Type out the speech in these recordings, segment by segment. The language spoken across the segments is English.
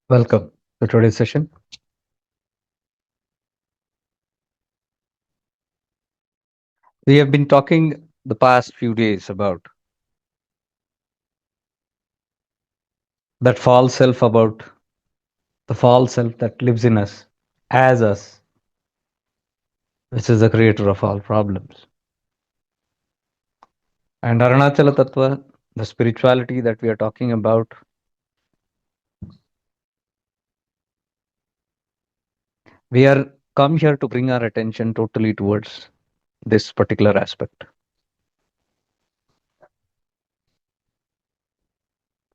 Welcome to today's session. We have been talking the past few days about that false self, about the false self that lives in us as us, which is the creator of all problems. And Arunachala Tattva, the spirituality that we are talking about, we are come here to bring our attention totally towards this particular aspect.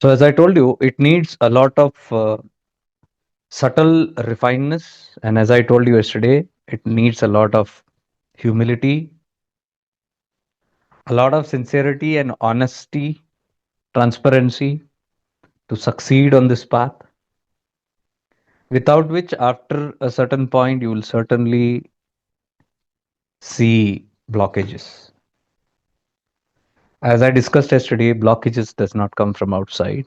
So, as I told you, it needs a lot of subtle refinedness. And as I told you yesterday, it needs a lot of humility, a lot of sincerity and honesty, transparency to succeed on this path. Without which, after a certain point, you will certainly see blockages. As I discussed yesterday, blockages does not come from outside.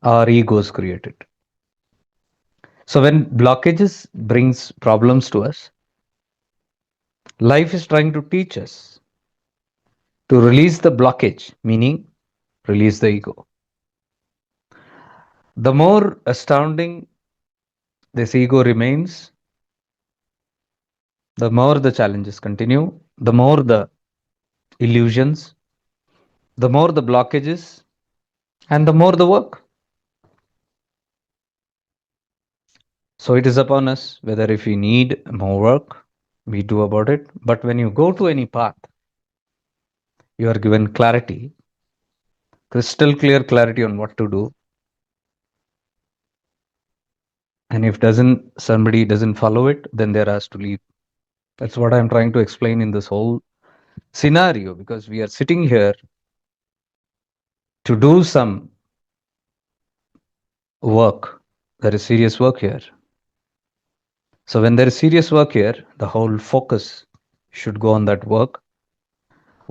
Our egos create it. So when blockages brings problems to us, life is trying to teach us to release the blockage, meaning release the ego. The more astounding this ego remains, the more the challenges continue, the more the illusions, the more the blockages, and the more the work. So it is upon us whether if we need more work, we do about it. But when you go to any path, you are given clarity, crystal clear clarity on what to do. And if doesn't somebody doesn't follow it, then they're asked to leave. That's what I'm trying to explain in this whole scenario, because we are sitting here to do some work. There is serious work here. So when there is serious work here, the whole focus should go on that work.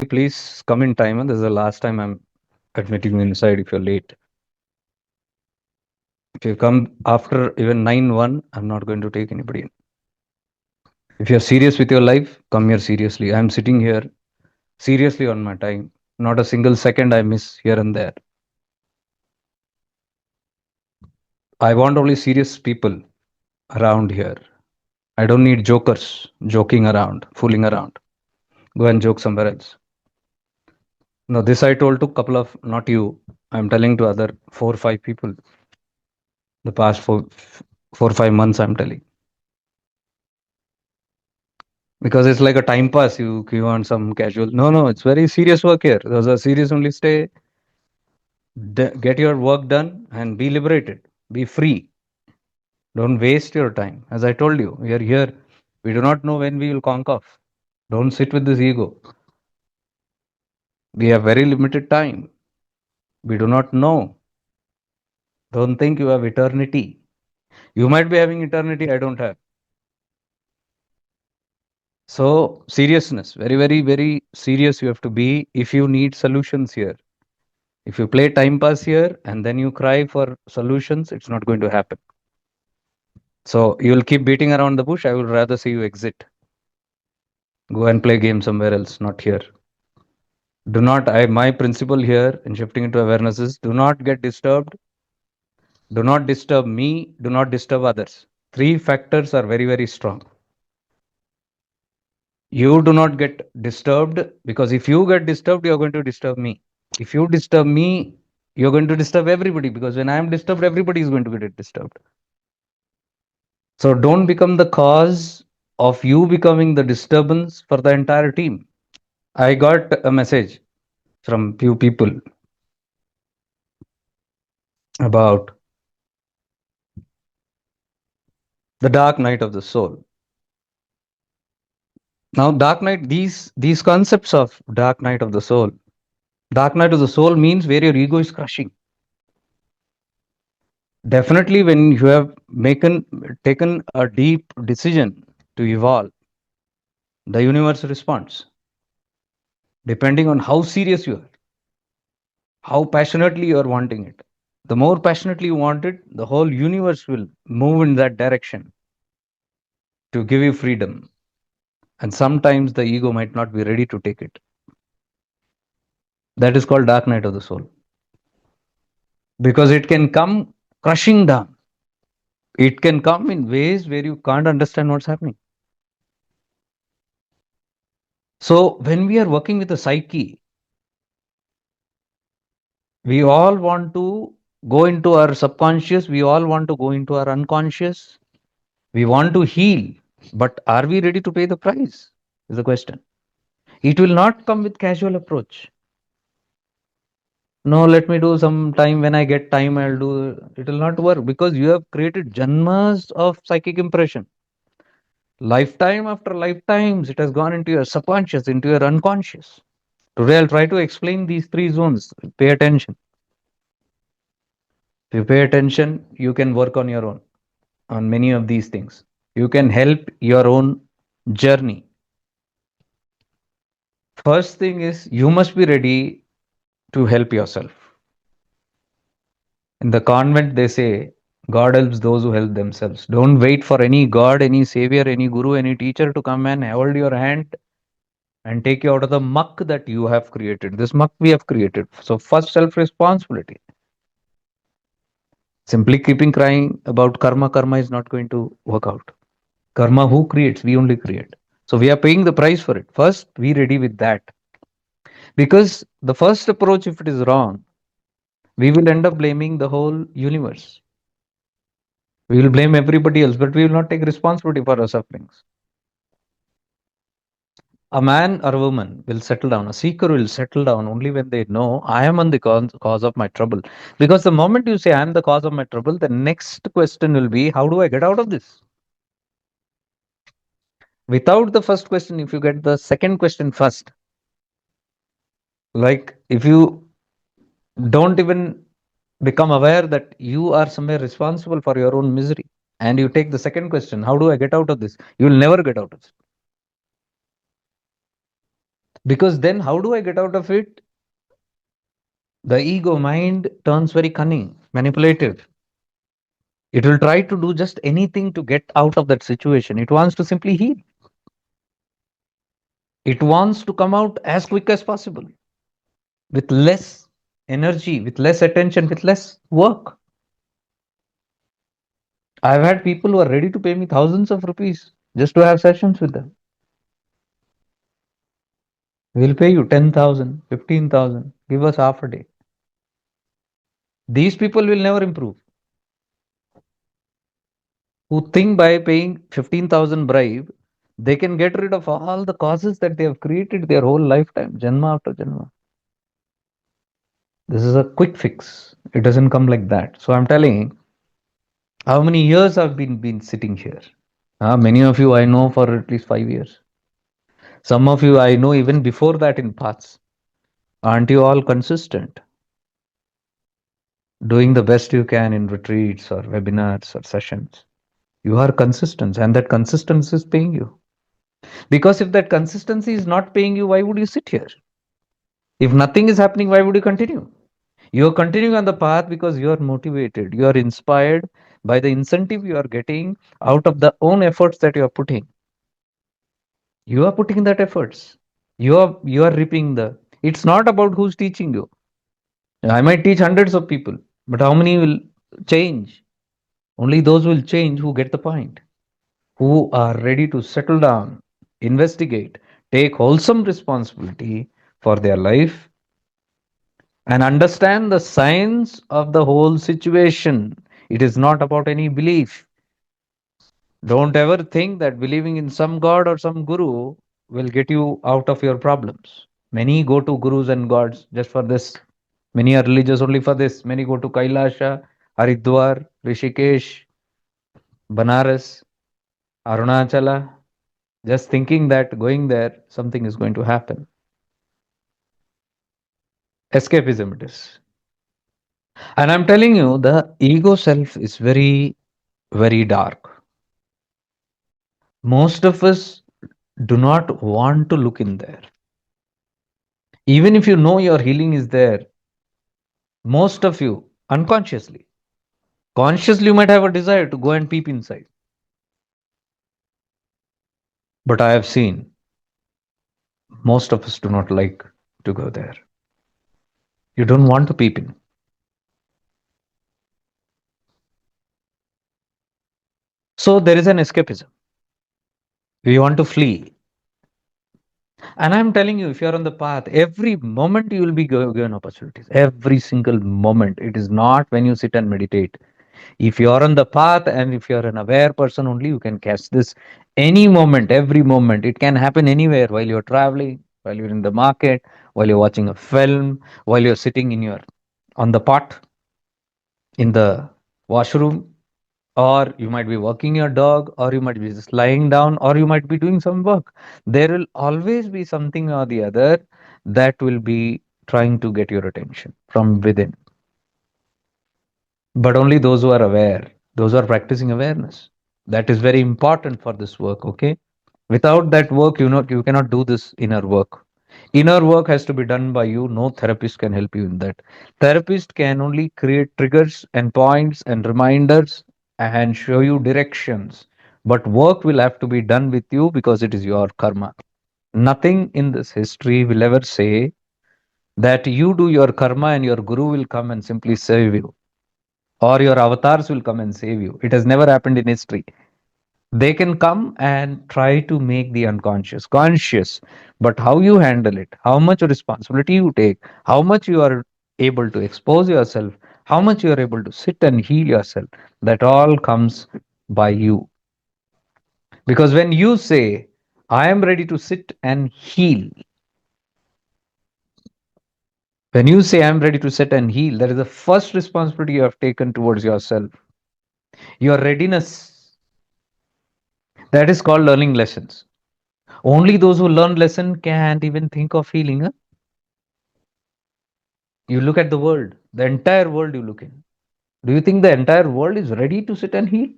Please come in time, and this is the last time I'm admitting you inside if you're late. If you come after even 9:1, I'm not going to take anybody in. If you're serious with your life, come here seriously. I'm sitting here seriously on my time. Not a single second I miss here and there. I want only serious people around here. I don't need jokers joking around, fooling around. Go and joke somewhere else. No, this I told to a couple of, not you, I'm telling to other 4 or 5 people. The past 4 or 5 months, I'm telling. Because it's like a time pass. You want some casual. No, it's very serious work here. Those are serious only. Stay, get your work done and be liberated. Be free. Don't waste your time. As I told you, we are here. We do not know when we will conk off. Don't sit with this ego. We have very limited time. We do not know. Don't think you have eternity. You might be having eternity, I don't have. So, seriousness, very, very, very serious you have to be if you need solutions here. If you play time pass here and then you cry for solutions, it's not going to happen. So, you will keep beating around the bush. I would rather see you exit. Go and play game somewhere else, not here. Do not, my principle here in shifting into awareness is do not get disturbed. Do not disturb me. Do not disturb others. 3 factors are very, very strong. You do not get disturbed, because if you get disturbed, you're going to disturb me. If you disturb me, you're going to disturb everybody, because when I am disturbed, everybody is going to get disturbed. So don't become the cause of you becoming the disturbance for the entire team. I got a message from few people about the dark night of the soul. Now, dark night, these concepts of dark night of the soul. Dark night of the soul means where your ego is crushing. Definitely, when you have taken a deep decision to evolve, the universe responds. Depending on how serious you are, how passionately you are wanting it, The more passionately you want it, the whole universe will move in that direction to give you freedom. And sometimes the ego might not be ready to take it. That is called dark night of the soul. Because it can come crushing down. It can come in ways where you can't understand what's happening. So when we are working with the psyche, we all want to go into our subconscious, we all want to go into our unconscious, we want to heal, but are we ready to pay the price? Is the question. It will not come with casual approach. No, let me do some time. When I get time, I'll do. It will not work because you have created janmas of psychic impression. Lifetime after lifetimes, it has gone into your subconscious, into your unconscious. Today, I'll try to explain these three zones. Pay attention. If you pay attention, you can work on your own on many of these things. You can help your own journey. First thing is you must be ready to help yourself. In the convent, they say God helps those who help themselves. Don't wait for any God, any savior, any guru, any teacher to come and hold your hand and take you out of the muck that you have created. This muck we have created. So, first, self responsibility. Simply keeping crying about karma, karma is not going to work out. Karma, who creates? We only create. So, we are paying the price for it. First, be ready with that. Because the first approach, if it is wrong, we will end up blaming the whole universe. We will blame everybody else, but we will not take responsibility for our sufferings. A man or a woman will settle down, a seeker will settle down only when they know I am on the cause of my trouble. Because the moment you say I am the cause of my trouble, the next question will be, how do I get out of this? Without the first question, if you get the second question first, like if you don't even become aware that you are somewhere responsible for your own misery, and you take the second question, how do I get out of this? You will never get out of it. Because then, how do I get out of it? The ego mind turns very cunning, manipulative. It will try to do just anything to get out of that situation. It wants to simply heal. It wants to come out as quick as possible with less energy, with less attention, with less work. I've had people who are ready to pay me thousands of rupees just to have sessions with them. We'll pay you 10,000, 15,000. Give us half a day. These people will never improve. Who think by paying 15,000 bribe, they can get rid of all the causes that they have created their whole lifetime, janma after janma. This is a quick fix. It doesn't come like that. So I'm telling how many years I've been sitting here. Many of you I know for at least 5 years. Some of you I know even before that in paths. Aren't you all consistent? Doing the best you can in retreats or webinars or sessions. You are consistent, and that consistency is paying you. Because if that consistency is not paying you, why would you sit here? If nothing is happening, why would you continue? You are continuing on the path because you are motivated, you are inspired by the incentive you are getting out of the own efforts that you are putting. You are putting that efforts. You are reaping the. It's not about who's teaching you. I might teach hundreds of people, but how many will change? Only those will change who get the point, who are ready to settle down, investigate, take wholesome responsibility for their life, and understand the science of the whole situation. It is not about any belief. Don't ever think that believing in some god or some guru will get you out of your problems. Many go to gurus and gods just for this. Many are religious only for this. Many go to Kailasha, Haridwar, Rishikesh, Banaras, Arunachala, just thinking that going there, something is going to happen. Escapism it is. And I'm telling you, the ego self is very, very dark. Most of us do not want to look in there. Even if you know your healing is there, most of you unconsciously. Consciously, you might have a desire to go and peep inside. But I have seen most of us do not like to go there. You don't want to peep in. So there is an escapism. We want to flee. And I'm telling you, if you're on the path, every moment you will be given opportunities. Every single moment. It is not when you sit and meditate. If you're on the path and if you're an aware person only, you can catch this any moment, every moment. It can happen anywhere while you're traveling, while you're in the market, while you're watching a film, while you're sitting in your on the pot, in the washroom, or you might be walking your dog, or you might be just lying down, or you might be doing some work. There will always be something or the other that will be trying to get your attention from within. But only those who are aware, those who are practicing awareness. That is very important for this work, okay? Without that work, you cannot do this inner work. Inner work has to be done by you. No therapist can help you in that. Therapist can only create triggers and points and reminders and show you directions. But work will have to be done with you because it is your karma. Nothing in this history will ever say that you do your karma and your guru will come and simply save you, or your avatars will come and save you. It has never happened in history. They can come and try to make the unconscious conscious, but how you handle it, how much responsibility you take, how much you are able to expose yourself, how much you are able to sit and heal yourself, that all comes by you. Because when you say, I am ready to sit and heal, when you say, I'm ready to sit and heal, that is the first responsibility you have taken towards yourself, your readiness. That is called learning lessons. Only those who learn lesson can't even think of healing. Huh? You look at the world, the entire world you look in. Do you think the entire world is ready to sit and heal?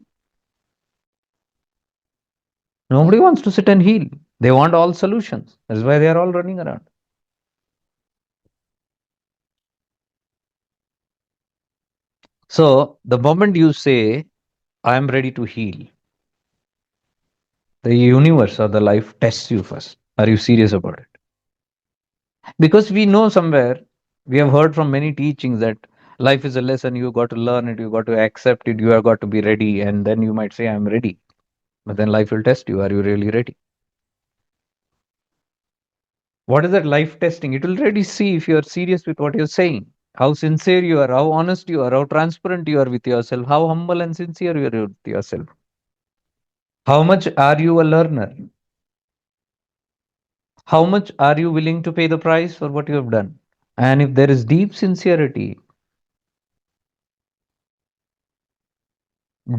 Nobody wants to sit and heal. They want all solutions. That's why they are all running around. So, the moment you say, I am ready to heal, the universe or the life tests you first. Are you serious about it? Because we know somewhere, we have heard from many teachings that life is a lesson, you got to learn it, you got to accept it, you have got to be ready, and then you might say, I'm ready. But then life will test you. Are you really ready? What is that life testing? It will really see if you are serious with what you're saying, how sincere you are, how honest you are, how transparent you are with yourself, how humble and sincere you are with yourself. How much are you a learner? How much are you willing to pay the price for what you have done? And if there is deep sincerity,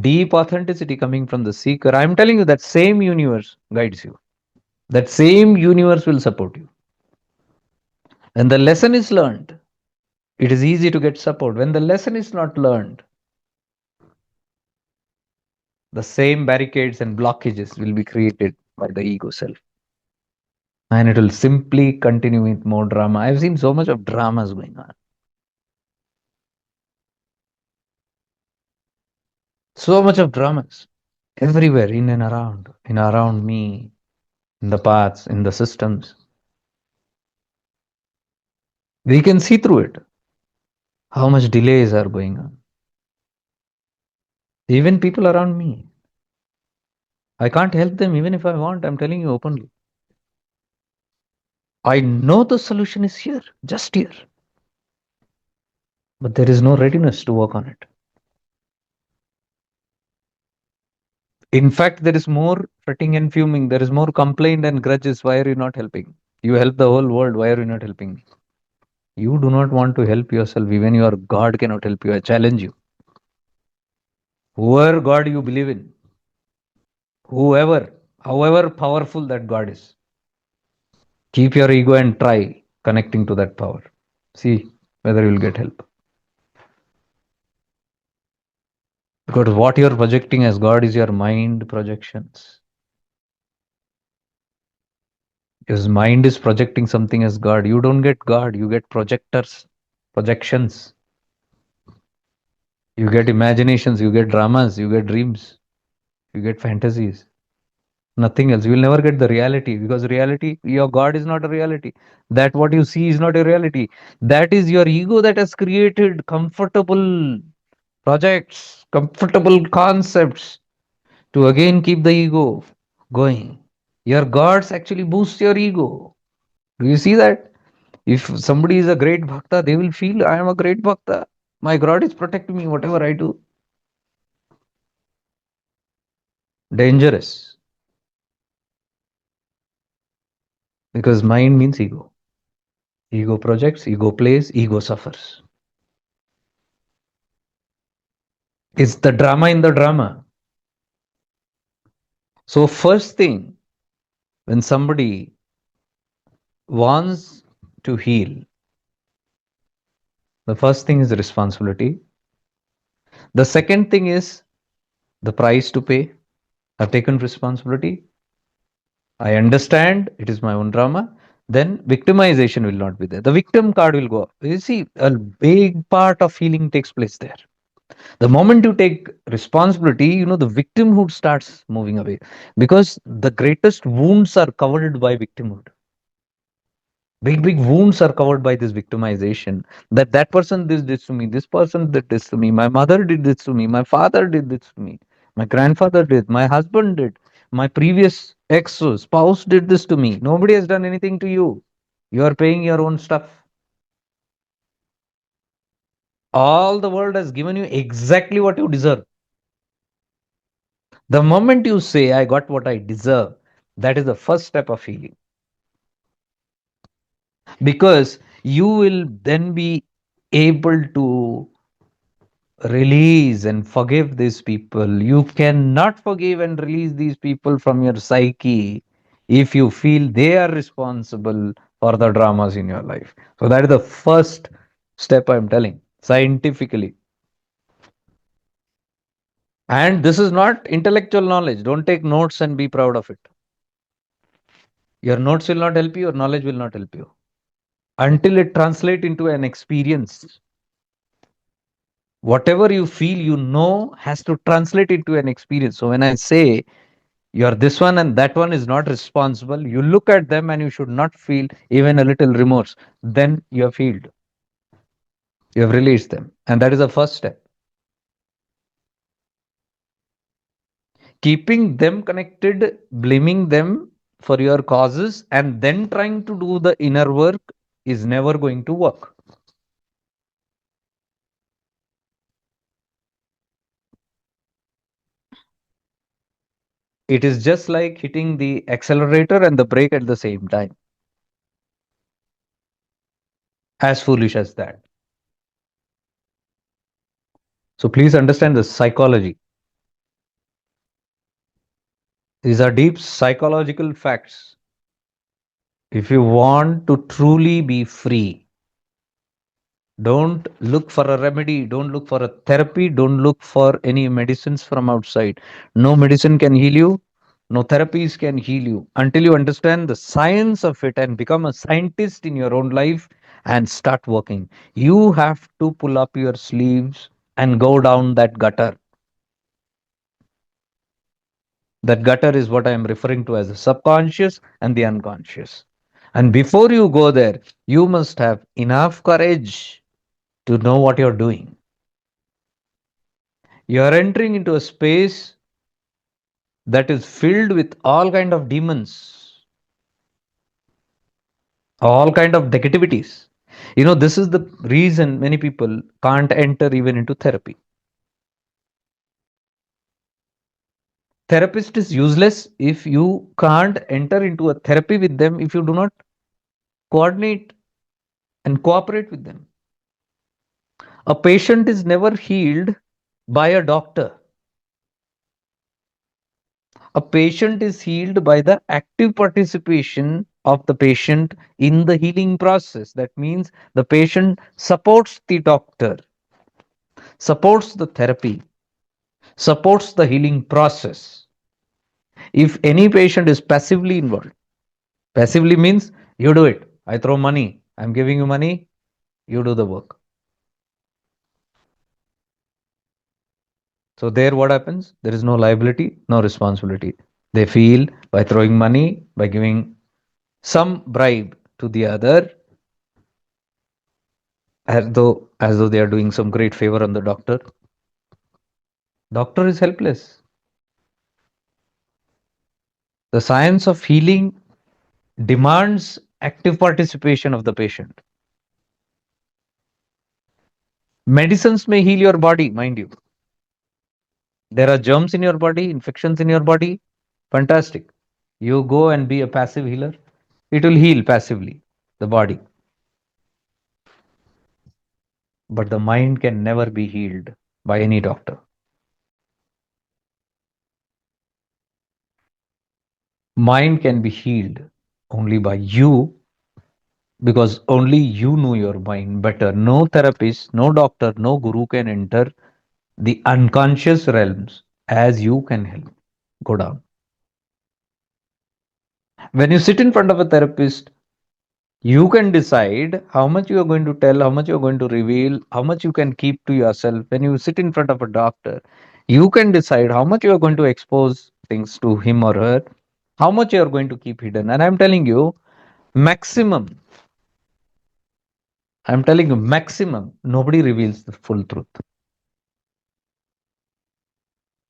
deep authenticity coming from the seeker, I'm telling you that same universe guides you. That same universe will support you. When the lesson is learned, it is easy to get support. When the lesson is not learned, the same barricades and blockages will be created by the ego self. And it will simply continue with more drama. I've seen so much of dramas going on. So much of dramas everywhere, in around me, in the paths, in the systems. We can see through it. How much delays are going on. Even people around me. I can't help them even if I want. I'm telling you openly. I know the solution is here, just here. But there is no readiness to work on it. In fact, there is more fretting and fuming. There is more complaint and grudges. Why are you not helping? You help the whole world. Why are you not helping me? You do not want to help yourself. Even your God cannot help you. I challenge you. Whoever God you believe in, whoever, however powerful that God is, keep your ego and try connecting to that power. See whether you will get help. Because what you're projecting as God is your mind projections. Because mind is projecting something as God. You don't get God, you get projectors, projections. You get imaginations, you get dramas, you get dreams, you get fantasies. Nothing else. You will never get the reality, because reality, your God is not a reality. That what you see is not a reality. That is your ego that has created comfortable projects, comfortable concepts to again keep the ego going. Your gods actually boost your ego. Do you see that? If somebody is a great bhakta, they will feel I am a great bhakta. My God is protecting me, whatever I do. Dangerous, because mind means ego. Ego projects, ego plays, ego suffers. It's the drama in the drama. So, first thing, when somebody wants to heal, the first thing is responsibility. The second thing is the price to pay. I've taken responsibility. I understand it is my own drama. Then victimization will not be there. The victim card will go up. You see, a big part of healing takes place there. The moment you take responsibility, the victimhood starts moving away, because the greatest wounds are covered by victimhood. Big wounds are covered by this victimization, that person did this to me, this person did this to me, my mother did this to me, my father did this to me, my grandfather did, my husband did, my previous ex spouse did this to me. Nobody has done anything to you. You are paying your own stuff. All the world has given you exactly what you deserve. The moment you say, I got what I deserve, that is the first step of healing. Because you will then be able to release and forgive these people. You cannot forgive and release these people from your psyche if you feel they are responsible for the dramas in your life. So, that is the first step I'm telling scientifically. And this is not intellectual knowledge. Don't take notes and be proud of it. Your notes will not help you, your knowledge will not help you until it translates into an experience. Whatever you feel, has to translate into an experience. So when I say you're this one and that one is not responsible, you look at them and you should not feel even a little remorse. Then you have healed, you have released them. And that is the first step. Keeping them connected, blaming them for your causes, and then trying to do the inner work is never going to work. It is just like hitting the accelerator and the brake at the same time. As foolish as that. So please understand the psychology. These are deep psychological facts. If you want to truly be free, don't look for a remedy, don't look for a therapy, don't look for any medicines from outside. No medicine can heal you, no therapies can heal you until you understand the science of it and become a scientist in your own life and start working. You have to pull up your sleeves and go down that gutter. That gutter is what I am referring to as the subconscious and the unconscious. And before you go there, you must have enough courage to know what you're doing. You're entering into a space that is filled with all kind of demons, all kind of negativities. This is the reason many people can't enter even into therapy. Therapist is useless if you can't enter into a therapy with them, if you do not coordinate and cooperate with them. A patient is never healed by a doctor. A patient is healed by the active participation of the patient in the healing process. That means the patient supports the doctor, supports the therapy, supports the healing process. If any patient is passively involved, passively means you do it. I throw money, I'm giving you money, you do the work. So there what happens? There is no liability, no responsibility. They feel by throwing money, by giving some bribe to the other, as though they are doing some great favor on the doctor. Doctor is helpless. The science of healing demands active participation of the patient. Medicines may heal your body, mind you. There are germs in your body, infections in your body. Fantastic. You go and be a passive healer. It will heal passively the body. But the mind can never be healed by any doctor. Mind can be healed only by you, because only you know your mind better. No therapist, no doctor, no guru can enter the unconscious realms as you can help. Go down. When you sit in front of a therapist, you can decide how much you are going to tell, how much you are going to reveal, how much you can keep to yourself. When you sit in front of a doctor, you can decide how much you are going to expose things to him or her, how much you are going to keep hidden. And I'm telling you, maximum, nobody reveals the full truth.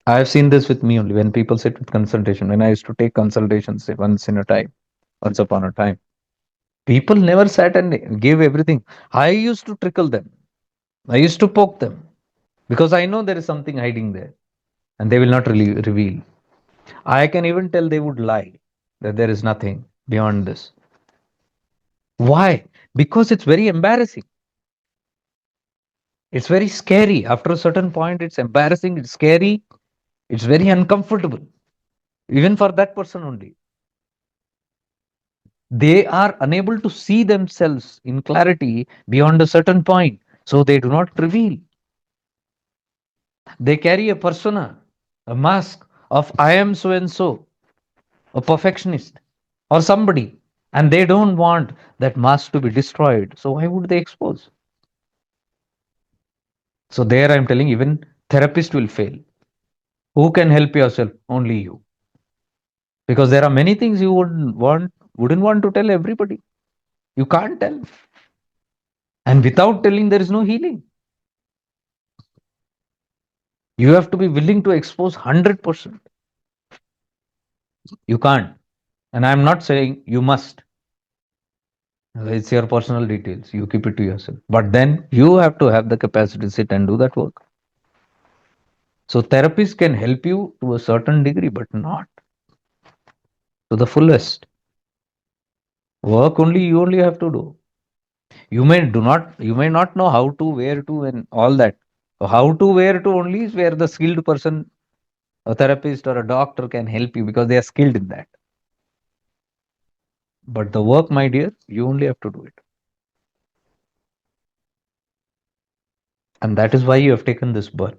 I have seen this with me only when people sit with consultation. When I used to take consultations, say, once upon a time, people never sat and gave everything. I used to trickle them. I used to poke them because I know there is something hiding there and they will not really reveal. I can even tell they would lie that there is nothing beyond this. Why? Because it's very embarrassing. It's very scary. After a certain point, it's embarrassing, it's scary, it's very uncomfortable, even for that person only. They are unable to see themselves in clarity beyond a certain point, so they do not reveal. They carry a persona, a mask of I am so and so, a perfectionist, or somebody, and they don't want that mask to be destroyed. So, why would they expose? So, there I'm telling even therapist will fail. Who can help yourself? Only you. Because there are many things you wouldn't want to tell everybody. You can't tell. And without telling, there is no healing. You have to be willing to expose 100%. You can't. And I'm not saying you must. It's your personal details. You keep it to yourself. But then you have to have the capacity to sit and do that work. So therapists can help you to a certain degree, but not to the fullest. Work only you only have to do. You may not know how to, where to, and all that. So how to, where to only is where the skilled person, a therapist or a doctor can help you because they are skilled in that. But the work, my dear, you only have to do it. And that is why you have taken this birth.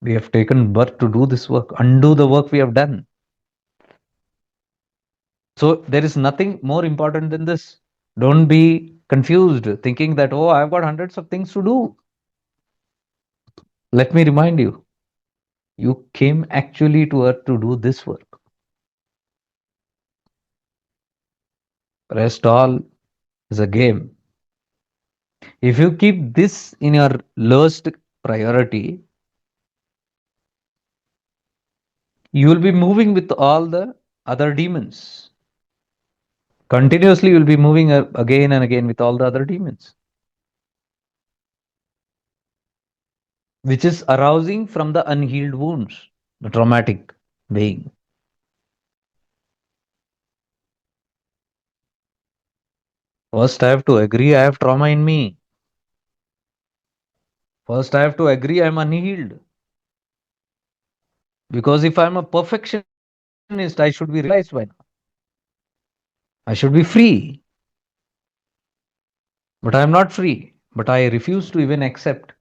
We have taken birth to do this work, undo the work we have done. So there is nothing more important than this. Don't be confused thinking that, oh, I've got hundreds of things to do. Let me remind you, you came actually to earth to do this work. Rest all is a game. If you keep this in your lowest priority, you will be moving with all the other demons. Continuously, you will be moving again and again with all the other demons, which is arousing from the unhealed wounds, the traumatic being. First, I have to agree I have trauma in me. First, I have to agree I'm unhealed. Because if I'm a perfectionist, I should be realized by now. I should be free. But I'm not free. But I refuse to even accept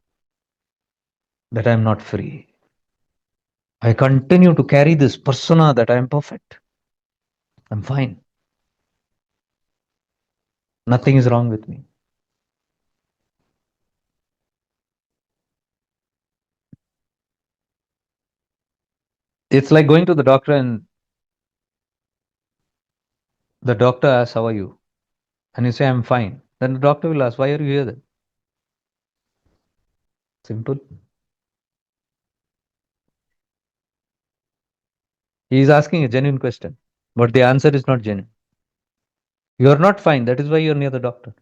that I'm not free. I continue to carry this persona that I'm perfect. I'm fine. Nothing is wrong with me. It's like going to the doctor and the doctor asks, "How are you?" And you say, "I'm fine." Then the doctor will ask, "Why are you here then?" Simple. He is asking a genuine question, but the answer is not genuine. You are not fine. That is why you're near the doctor.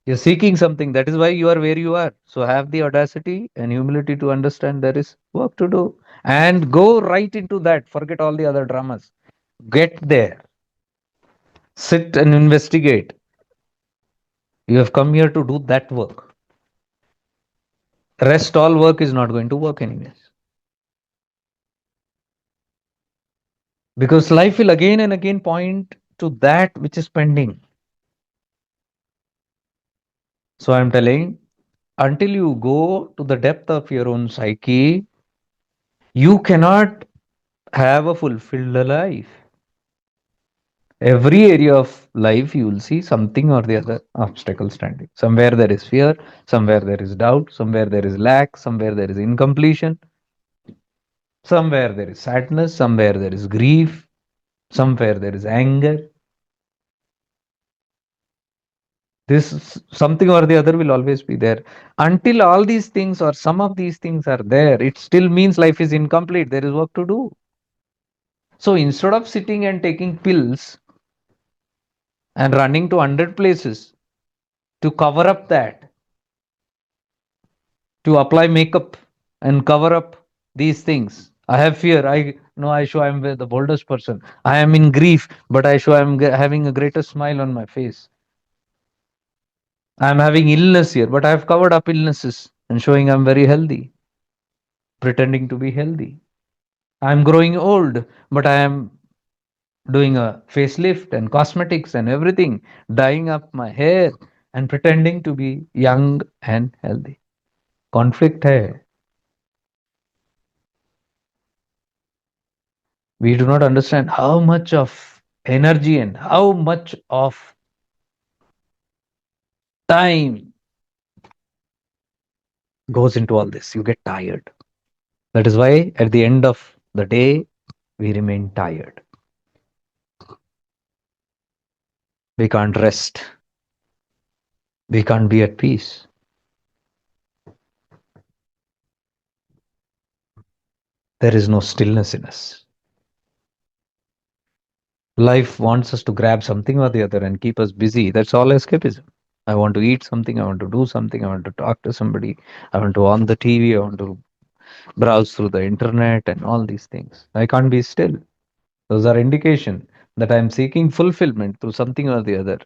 You're seeking something. That is why you are where you are. So have the audacity and humility to understand there is work to do and go right into that. Forget all the other dramas. Get there. Sit and investigate. You have come here to do that work. Rest all work is not going to work anyways. Because life will again and again point to that which is pending. So I'm telling, until you go to the depth of your own psyche, you cannot have a fulfilled life. Every area of life, you will see something or the other obstacle standing. Somewhere there is fear, somewhere there is doubt, somewhere there is lack, somewhere there is incompletion, somewhere there is sadness, somewhere there is grief, somewhere there is anger. This something or the other will always be there. Until all these things or some of these things are there, it still means life is incomplete. There is work to do. So instead of sitting and taking pills and running to 100 places to cover up that, to apply makeup and cover up these things. I have fear. I know I show I'm the boldest person. I am in grief, but I show I'm having a greater smile on my face. I'm having illness here, but I've covered up illnesses and showing I'm very healthy, pretending to be healthy. I'm growing old, but I am doing a facelift and cosmetics and everything, dyeing up my hair and pretending to be young and healthy. Conflict hai. We do not understand how much of energy and how much of time goes into all this. You get tired. That is why at the end of the day, we remain tired. We can't rest. We can't be at peace. There is no stillness in us. Life wants us to grab something or the other and keep us busy. That's all escapism. I want to eat something. I want to do something. I want to talk to somebody. I want to on the TV. I want to browse through the internet and all these things. I can't be still. Those are indication that I'm seeking fulfillment through something or the other,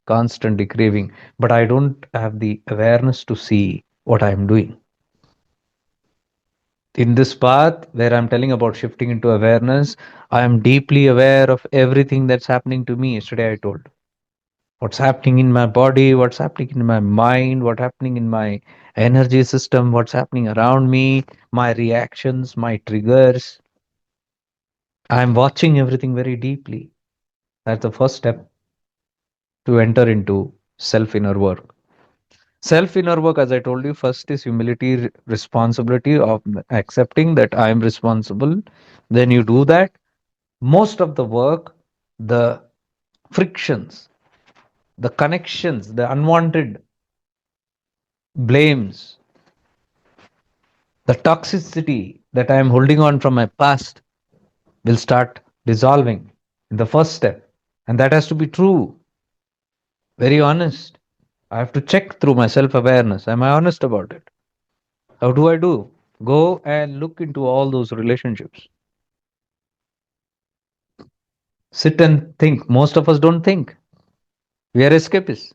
constantly craving, but I don't have the awareness to see what I'm doing. In this path where I'm telling about shifting into awareness, I am deeply aware of everything that's happening to me. Yesterday I told what's happening in my body, what's happening in my mind, what's happening in my energy system, what's happening around me, my reactions, my triggers. I'm watching everything very deeply. That's the first step to enter into self inner work. Self inner work, as I told you, first is humility, responsibility of accepting that I am responsible. Then you do that. Most of the work, the frictions, the connections, the unwanted blames, the toxicity that I am holding on from my past will start dissolving in the first step. And that has to be true, very honest. I have to check through my self awareness. Am I honest about it? How do I do? Go and look into all those relationships. Sit and think. Most of us don't think. We are escapists.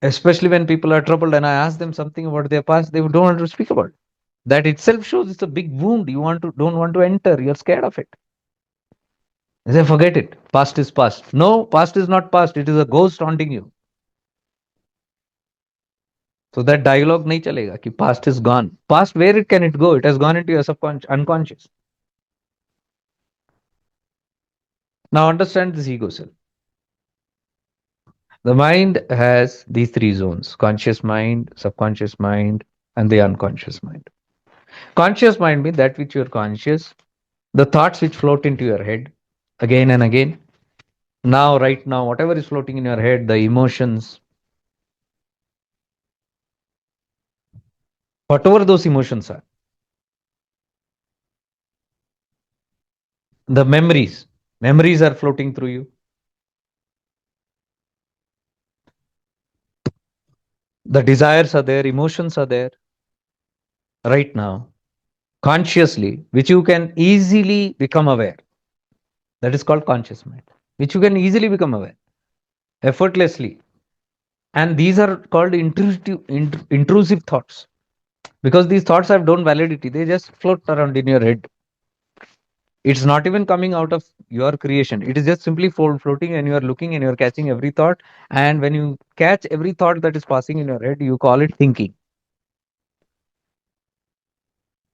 Especially when people are troubled and I ask them something about their past, they don't want to speak about it. That itself shows it's a big wound. You want to don't want to enter. You're scared of it. They say, forget it. Past is past. No, past is not past. It is a ghost haunting you. So that dialogue nahi chalega ki past is gone. Past, where it can it go? It has gone into your subconscious, unconscious. Now understand this ego self. The mind has these three zones: conscious mind, subconscious mind, and the unconscious mind. Conscious mind means that which you're conscious, the thoughts which float into your head again and again. Now, right now, whatever is floating in your head, the emotions, whatever those emotions are, the memories are floating through you. The desires are there, emotions are there right now, consciously, which you can easily become aware. That is called conscious mind, which you can easily become aware effortlessly. And these are called intrusive thoughts, because these thoughts have no validity. They just float around in your head. It's not even coming out of your creation. It is just simply floating, and you are looking and you are catching every thought. And when you catch every thought that is passing in your head, you call it thinking.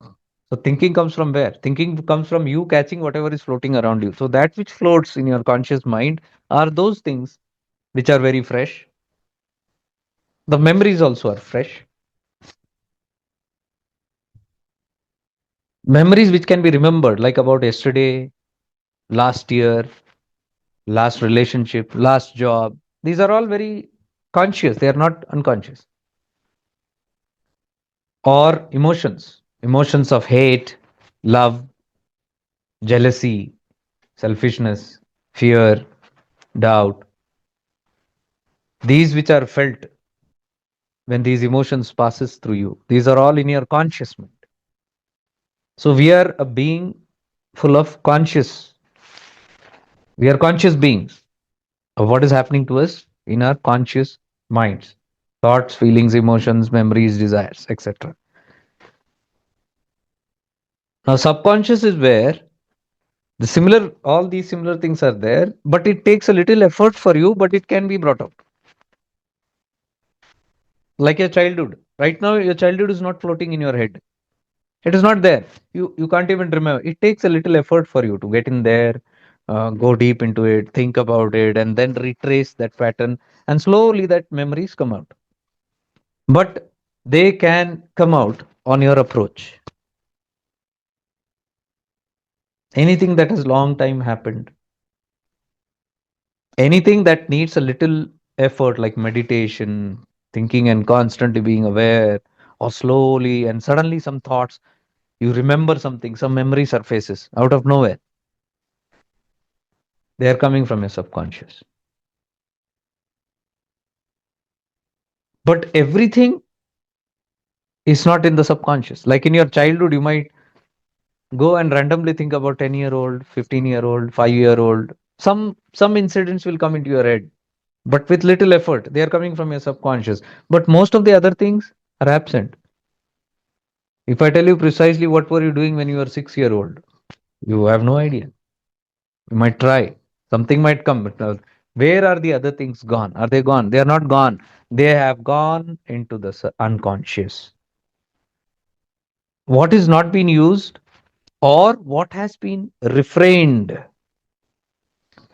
So thinking comes from where? Thinking comes from you catching whatever is floating around you. So that which floats in your conscious mind are those things which are very fresh. The memories also are fresh. Memories which can be remembered, like about yesterday, last year, last relationship, last job. These are all very conscious. They are not unconscious. Or emotions of hate, love, jealousy, selfishness, fear, doubt. These which are felt when these emotions passes through you. These are all in your conscious mind. So we are a being full of conscious. We are conscious beings of what is happening to us in our conscious minds. Thoughts, feelings, emotions, memories, desires, etc. Now subconscious is where all these similar things are there, but it takes a little effort for you, but it can be brought out. Like your childhood. Right now, your childhood is not floating in your head. It is not there. You can't even remember. It takes a little effort for you to get in there, go deep into it, think about it, and then retrace that pattern. And slowly that memories come out. But they can come out on your approach. Anything that has long time happened, anything that needs a little effort, like meditation, thinking and constantly being aware, or slowly and suddenly some thoughts, you remember something, some memory surfaces out of nowhere. They are coming from your subconscious. But everything is not in the subconscious. Like in your childhood, you might go and randomly think about 10-year-old, 15-year-old, 5-year-old. Some incidents will come into your head, but with little effort, they are coming from your subconscious. But most of the other things are absent. If I tell you precisely what were you doing when you were 6 year old, you have no idea. You might try. Something might come, but where are the other things gone? Are they gone? They are not gone. They have gone into the unconscious. What is not been used, or what has been refrained,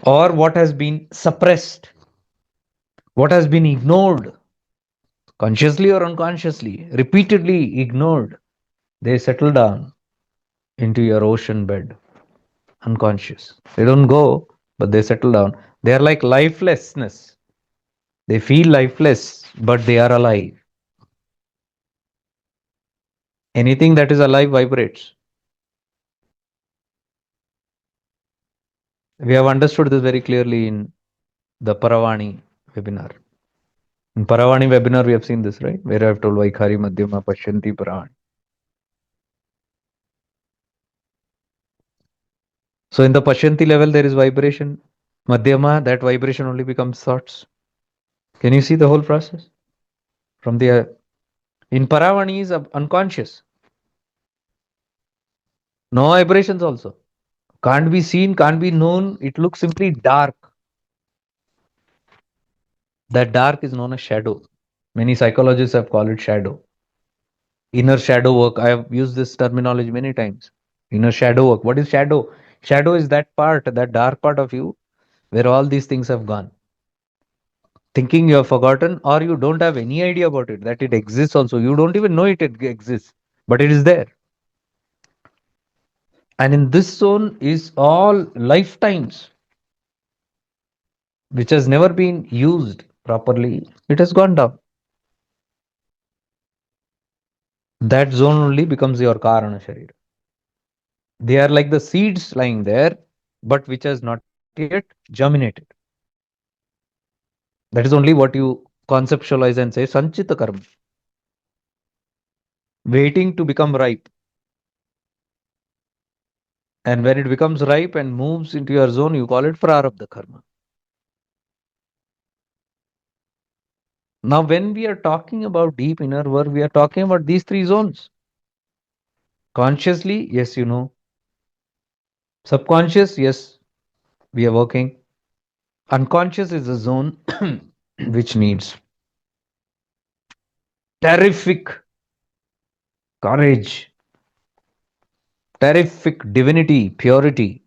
or what has been suppressed, what has been ignored, consciously or unconsciously, repeatedly ignored, they settle down into your ocean bed, unconscious. They don't go, but they settle down. They are like lifelessness. They feel lifeless, but they are alive. Anything that is alive vibrates. We have understood this very clearly in the Paravani webinar. In Paravani webinar, we have seen this, right? Where I have told Vaikhari Madhyama Pashyanti Paravani. So in the Pashyanti level, there is vibration. Madhyama, that vibration only becomes thoughts. Can you see the whole process? From the in Paravani is unconscious. No vibrations also. Can't be seen, can't be known. It looks simply dark. That dark is known as shadow. Many psychologists have called it shadow. Inner shadow work. I have used this terminology many times. Inner shadow work. What is shadow? Shadow is that part, that dark part of you where all these things have gone. thinking you have forgotten, or you don't have any idea about it, that it exists also. You don't even know it exists, but it is there. And in this zone is all lifetimes, which has never been used properly. It has gone down. That zone only becomes your Karana Sharira. They are like the seeds lying there, but which has not yet germinated. That is only what you conceptualize and say Sanchita Karma, waiting to become ripe. And when it becomes ripe and moves into your zone, you call it Prarabdha Karma. Now, when we are talking about deep inner work, we are talking about these three zones. Consciously, yes, you know. Subconscious, yes, we are working. Unconscious is a zone which needs terrific courage, terrific divinity, purity,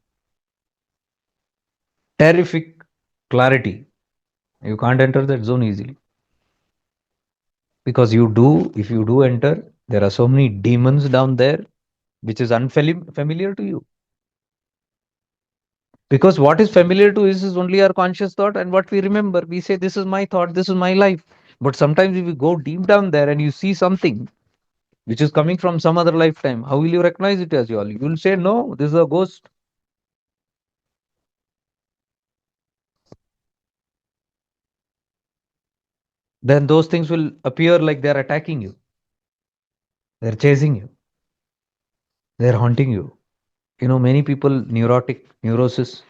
terrific clarity. You can't enter that zone easily. Because if you do enter, there are so many demons down there which is unfamiliar to you. Because what is familiar to us is only our conscious thought and what we remember. We say, this is my thought, this is my life. But sometimes if you go deep down there and you see something which is coming from some other lifetime, how will you recognize it as you? You will say, no, this is a ghost. Then those things will appear like they're attacking you, they're chasing you, they're haunting you. You know, many people, neurosis,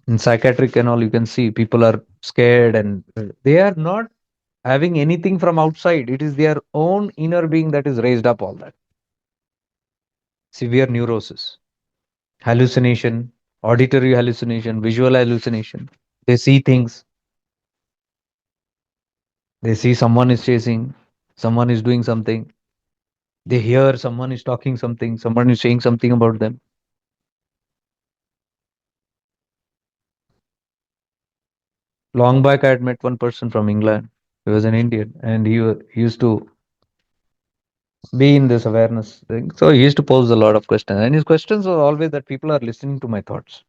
in psychiatric and all, you can see people are scared and they are not having anything from outside. It is their own inner being that is raised up all that. Severe neurosis, hallucination, auditory hallucination, visual hallucination. They see things, they see someone is chasing, someone is doing something, they hear someone is talking something, someone is saying something about them. Long back, I had met one person from England. He was an Indian and he used to be in this awareness thing. So he used to pose a lot of questions. And his questions were always that people are listening to my thoughts.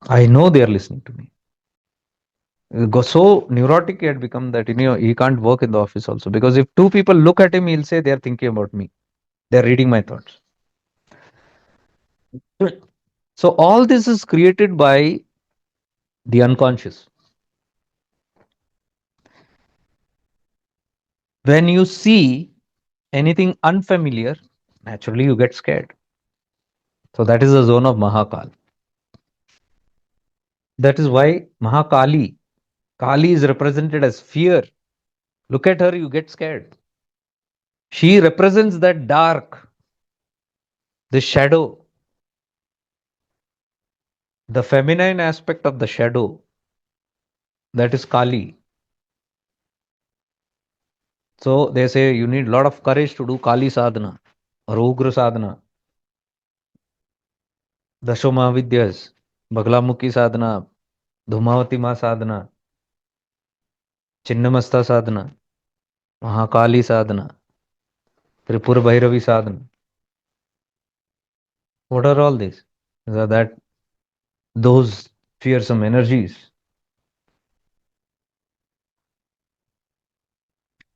I know they are listening to me. So neurotic he had become that he can't work in the office also. Because if two people look at him, he'll say they are thinking about me. They're reading my thoughts. So all this is created by the unconscious. When you see anything unfamiliar, naturally you get scared. So that is the zone of Mahakal. That is why Mahakali, Kali is represented as fear. Look at her, you get scared. She represents that dark, the shadow, the feminine aspect of the shadow. That is Kali. So they say you need a lot of courage to do Kali sadhana or Ugra sadhana. Dasho Mahavidyas, Baglamukhi sadhana, Dhumavati Ma sadhana, Chinnamasta sadhana, Mahakali sadhana, Tripura Bhairavi sadhana. What are all these? These are that those fearsome energies,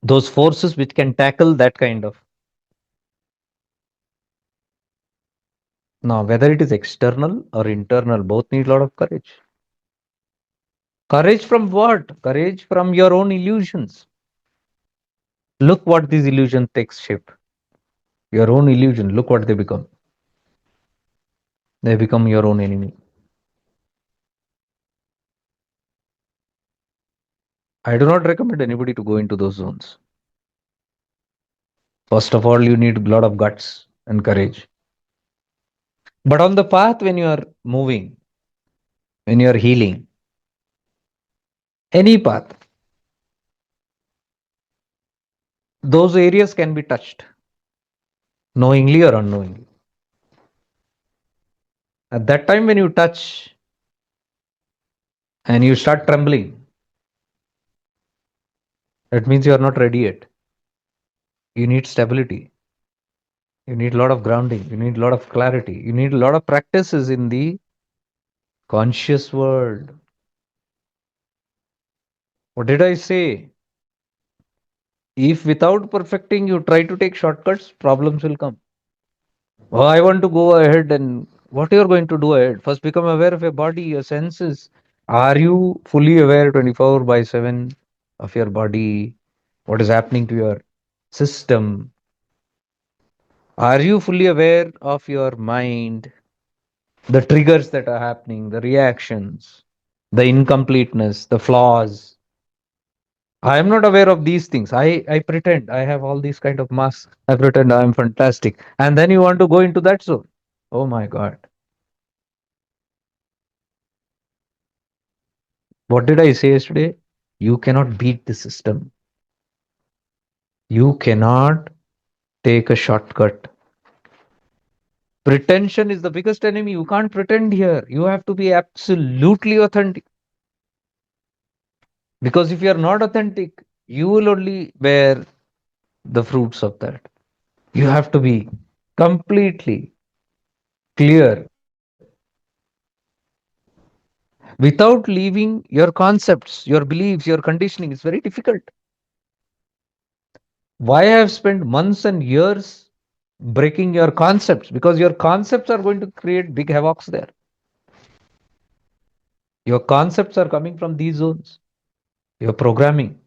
those forces which can tackle that kind of. Now, whether it is external or internal, both need a lot of courage. Courage from what? Courage from your own illusions. Look what these illusions takes shape. Your own illusion, look what they become. They become your own enemy. I do not recommend anybody to go into those zones. First of all, you need a lot of guts and courage. But on the path, when you are moving, when you are healing, any path, those areas can be touched, knowingly or unknowingly. At that time, when you touch, and you start trembling, that means you are not ready yet. You need stability. You need a lot of grounding. You need a lot of clarity. You need a lot of practices in the conscious world. What did I say? If without perfecting you try to take shortcuts, problems will come. Oh, I want to go ahead, and what you're going to do ahead? First, become aware of your body, your senses. Are you fully aware 24 by 7 of your body? What is happening to your system? Are you fully aware of your mind? The triggers that are happening, the reactions, the incompleteness, the flaws. I am not aware of these things. I pretend I have all these kind of masks. I pretend I am fantastic. And then you want to go into that zone. Oh my God. What did I say yesterday? You cannot beat the system. You cannot take a shortcut. Pretension is the biggest enemy. You can't pretend here. You have to be absolutely authentic. Because if you are not authentic, you will only bear the fruits of that. You have to be completely clear without leaving your concepts, your beliefs, your conditioning. It's very difficult. Why I have spent months and years breaking your concepts? Because your concepts are going to create big havocs there. Your concepts are coming from these zones. Your programming,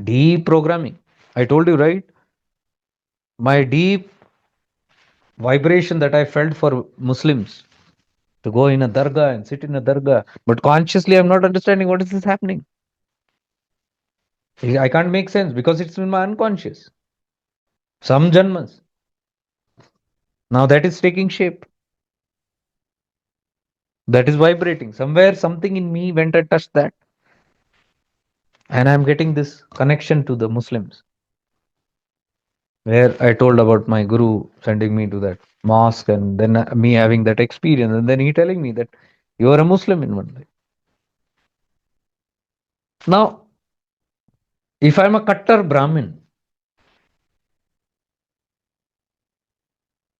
deep programming. I told you, right? My deep vibration that I felt for Muslims to go in a dargah and sit in a dargah. But consciously, I'm not understanding what is this happening. I can't make sense because it's in my unconscious. Some janmas. Now that is taking shape. That is vibrating. Somewhere something in me went and touched that. And I'm getting this connection to the Muslims. Where I told about my guru sending me to that mosque and then me having that experience. And then he telling me that you are a Muslim in one way. Now, if I'm a Kattar Brahmin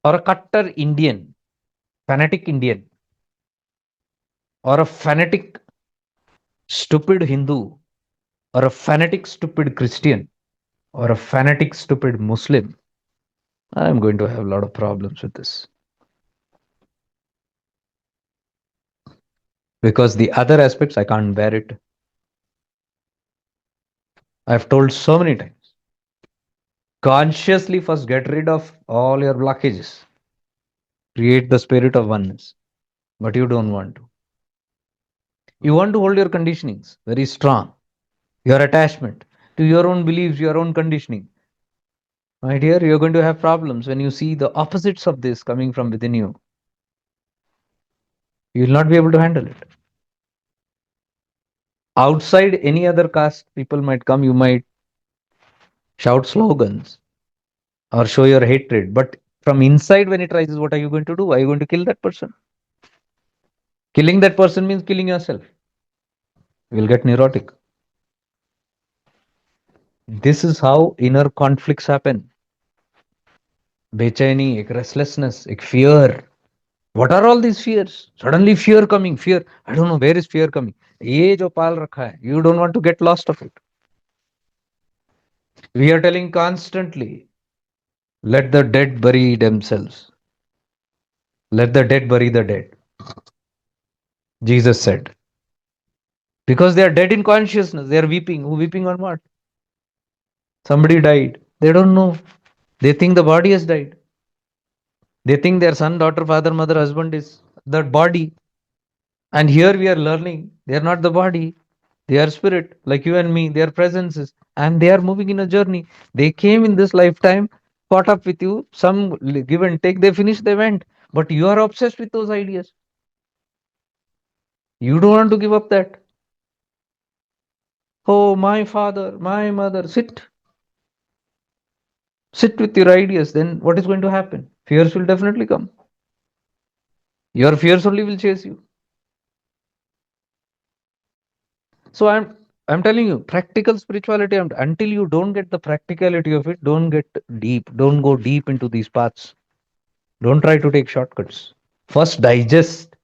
or a Kattar Indian, fanatic Indian, or a fanatic stupid Hindu, or a fanatic stupid Christian, or a fanatic stupid Muslim, I'm going to have a lot of problems with this. Because the other aspects, I can't bear it. I've told so many times. Consciously first get rid of all your blockages. Create the spirit of oneness. But you don't want to. You want to hold your conditionings very strong. Your attachment to your own beliefs, your own conditioning. My dear, you're going to have problems when you see the opposites of this coming from within you. You will not be able to handle it. Outside any other caste, people might come, you might shout slogans or show your hatred. But from inside, when it rises, what are you going to do? Are you going to kill that person? Killing that person means killing yourself. You will get neurotic. This is how inner conflicts happen. बेचैनी, एक restlessness, एक fear. What are all these fears? Suddenly fear coming, fear. I don't know where is fear coming. ये जो पाल रखा है, you don't want to get lost of it. We are telling constantly, let the dead bury themselves. Let the dead bury the dead. Jesus said. Because they are dead in consciousness. They are weeping. Who weeping on what? Somebody died. They don't know. They think the body has died. They think their son, daughter, father, mother, husband is the body. And here we are learning they are not the body. They are spirit, like you and me. They are presences. And they are moving in a journey. They came in this lifetime, caught up with you, some give and take, they finished, they went. But you are obsessed with those ideas. You don't want to give up that. Oh, my father, my mother, sit. Sit with your ideas. Then what is going to happen? Fears will definitely come. Your fears only will chase you. So I'm telling you, practical spirituality. Until you don't get the practicality of it, don't get deep. Don't go deep into these paths. Don't try to take shortcuts. First, digest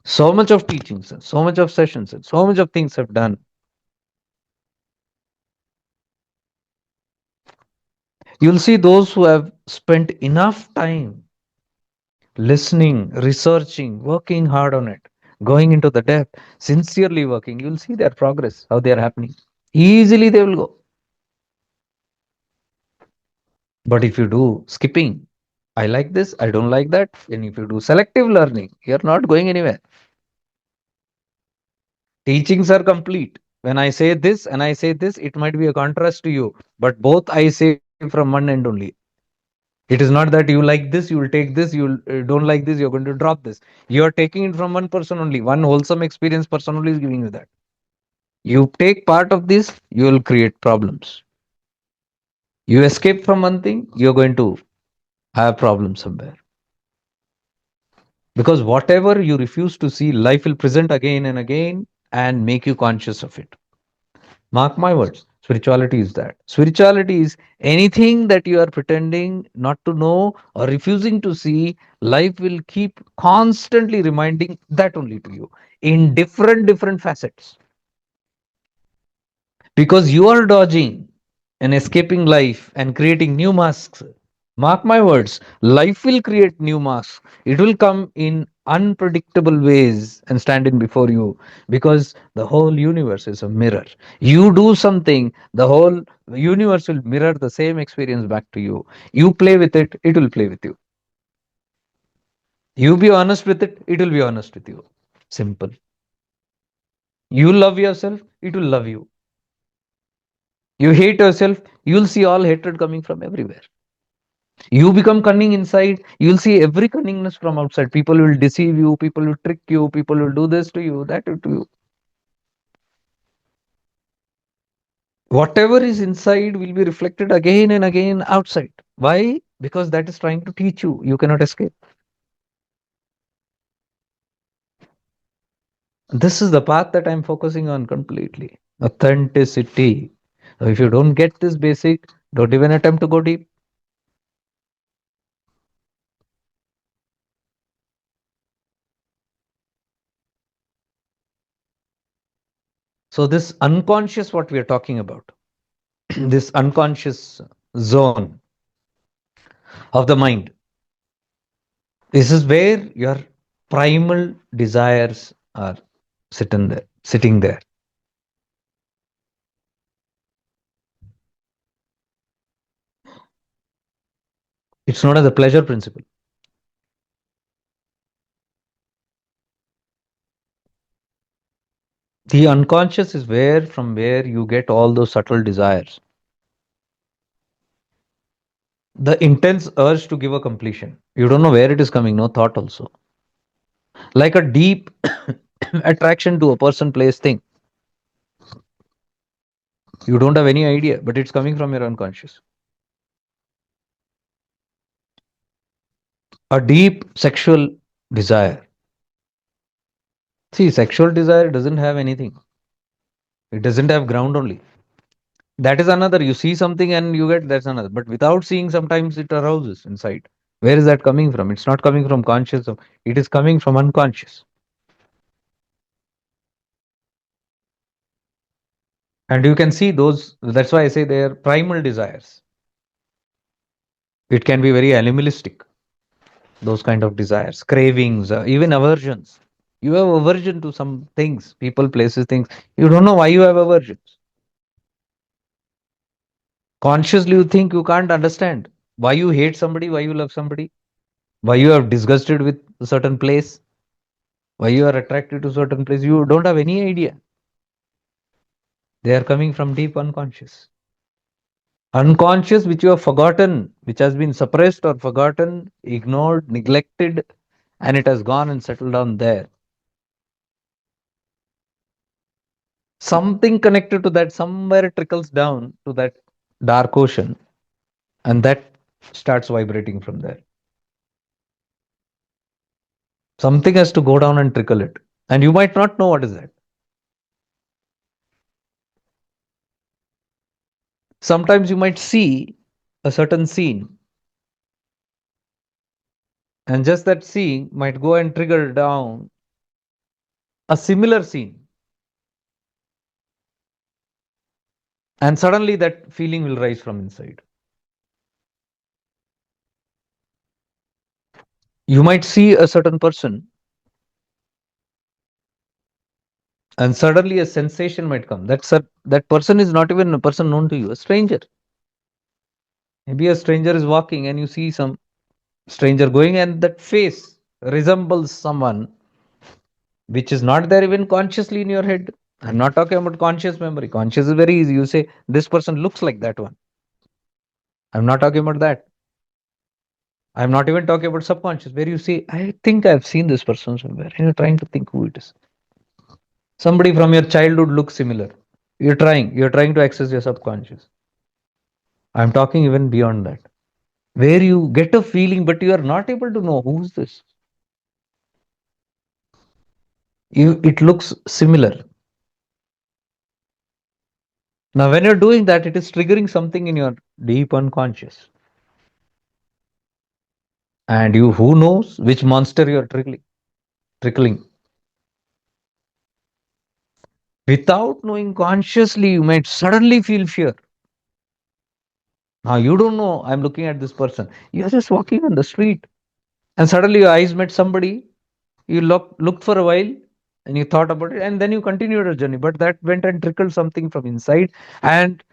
so much of teachings, and so much of sessions, and so much of things have done. You'll see those who have spent enough time listening, researching, working hard on it, going into the depth, sincerely working. You'll see their progress, how they are happening. Easily they will go. But if you do skipping, I like this, I don't like that, and if you do selective learning, you're not going anywhere. Teachings are complete. When I say this and I say this, it might be a contrast to you, but both I say from one end only. It is not that you like this, you will take this, you will, don't like this, you're going to drop this. You are taking it from one person only, one wholesome experience person only is giving you that. You take part of this, you will create problems. You escape from one thing, you're going to have problems somewhere. Because whatever you refuse to see, life will present again and again and make you conscious of it. Mark my words. Spirituality is that. Spirituality is anything that you are pretending not to know or refusing to see. Life will keep constantly reminding that only to you in different facets. Because you are dodging and escaping life and creating new masks. Mark my words, life will create new masks. It will come in unpredictable ways and stand in before you because the whole universe is a mirror. You do something, the whole universe will mirror the same experience back to you. You play with it will play with you. You be honest with it will be honest with you. Simple. You love yourself, it will love you. You hate yourself, you'll see all hatred coming from everywhere. You become cunning inside, you'll see every cunningness from outside. People will deceive you, people will trick you, people will do this to you, that to you. Whatever is inside will be reflected again and again outside. Why? Because that is trying to teach you. You cannot escape. This is the path that I'm focusing on completely. Authenticity. So if you don't get this basic, don't even attempt to go deep. So this unconscious, what we are talking about, this unconscious zone of the mind, this is where your primal desires are sitting there. It's known as the pleasure principle. The unconscious is where you get all those subtle desires. The intense urge to give a completion. You don't know where it is coming, no thought also. Like a deep attraction to a person, place, thing. You don't have any idea, but it's coming from your unconscious. A deep sexual desire. See, sexual desire doesn't have anything. It doesn't have ground only. That is another. You see something and you get that's another. But without seeing, sometimes it arouses inside. Where is that coming from? It's not coming from conscious. It is coming from unconscious. And you can see those. That's why I say they are primal desires. It can be very animalistic. Those kind of desires, cravings, even aversions. You have aversion to some things, people, places, things. You don't know why you have aversions. Consciously, you think you can't understand why you hate somebody, why you love somebody, why you are disgusted with a certain place, why you are attracted to certain place. You don't have any idea. They are coming from deep unconscious. Unconscious, which you have forgotten, which has been suppressed or forgotten, ignored, neglected, and it has gone and settled down there. Something connected to that somewhere trickles down to that dark ocean, and that starts vibrating from there. Something has to go down and trickle it. And you might not know what is that. Sometimes you might see a certain scene, and just that scene might go and trigger down a similar scene, and suddenly that feeling will rise from inside. You might see a certain person, and suddenly a sensation might come. That person is not even a person known to you, a stranger. Maybe a stranger is walking, and you see some stranger going, and that face resembles someone which is not there even consciously in your head. I'm not talking about conscious memory. Conscious is very easy. You say, this person looks like that one. I'm not talking about that. I'm not even talking about subconscious, where you say, I think I've seen this person somewhere. And you're trying to think who it is. Somebody from your childhood looks similar. You're trying to access your subconscious. I'm talking even beyond that, where you get a feeling, but you are not able to know who's this. It looks similar. Now, when you're doing that, it is triggering something in your deep unconscious. And you, who knows which monster you're trickling. Without knowing consciously, you might suddenly feel fear. Now, you don't know, I'm looking at this person. You're just walking on the street, and suddenly your eyes met somebody. You looked for a while, and you thought about it, and then you continued your journey. But that went and trickled something from inside, and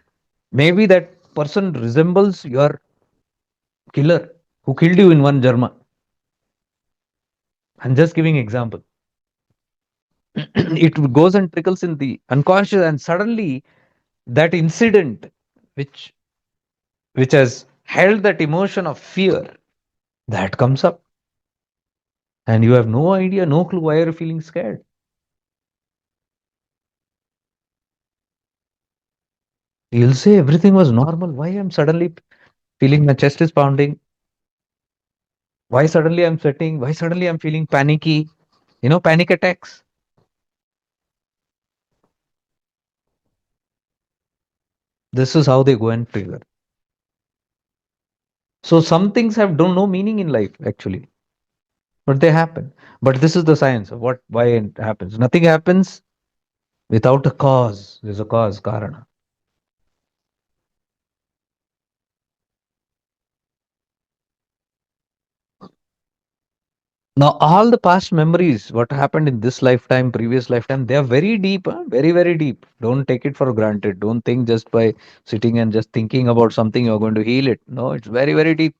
maybe that person resembles your killer who killed you in one German. I'm just giving example. It goes and trickles in the unconscious, and suddenly that incident, which which has held that emotion of fear, that comes up, and you have no idea, no clue why you're feeling scared. You'll say everything was normal. Why I'm suddenly feeling my chest is pounding? Why suddenly I'm sweating? Why suddenly I'm feeling panicky? Panic attacks. This is how they go and trigger. So some things have don't no meaning in life actually, but they happen. But this is the science of why it happens. Nothing happens without a cause. There's a cause, karana. Now, all the past memories, what happened in this lifetime, previous lifetime, they are very deep, huh? Very, very deep. Don't take it for granted. Don't think just by sitting and just thinking about something you're going to heal it. No, it's very, very deep.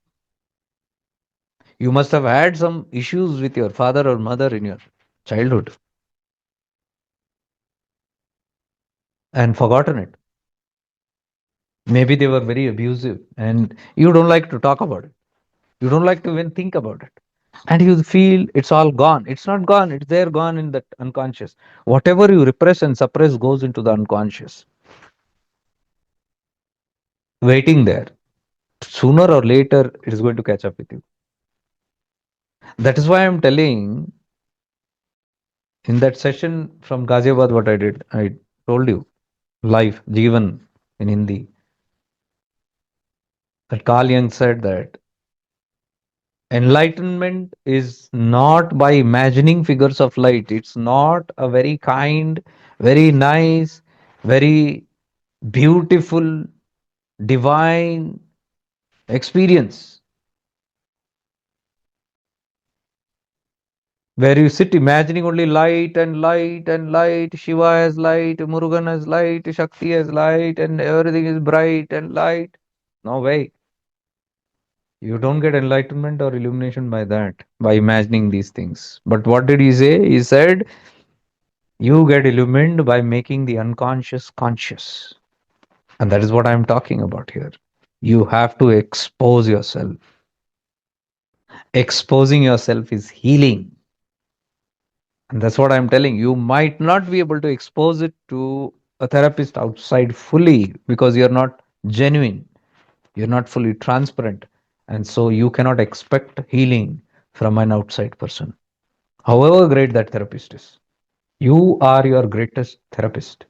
You must have had some issues with your father or mother in your childhood and forgotten it. Maybe they were very abusive and you don't like to talk about it. You don't like to even think about it. And you feel it's all gone. It's not gone. It's there, gone in that unconscious. Whatever you repress and suppress goes into the unconscious, waiting there. Sooner or later, it is going to catch up with you. That is why I'm telling in that session from Ghaziabad what I did. I told you life, Jivan in Hindi. That Carl Jung said that enlightenment is not by imagining figures of light. It's not a very kind, very nice, very beautiful, divine experience where you sit imagining only light and light and light. Shiva has light, Murugan has light, Shakti has light, and everything is bright and light. No way. You don't get enlightenment or illumination by that, by imagining these things. But what did he say? He said, you get illumined by making the unconscious conscious. And that is what I'm talking about here. You have to expose yourself. Exposing yourself is healing. And that's what I'm telling. You might not be able to expose it to a therapist outside fully because you're not genuine, you're not fully transparent. And so you cannot expect healing from an outside person, however great that therapist is. You are your greatest therapist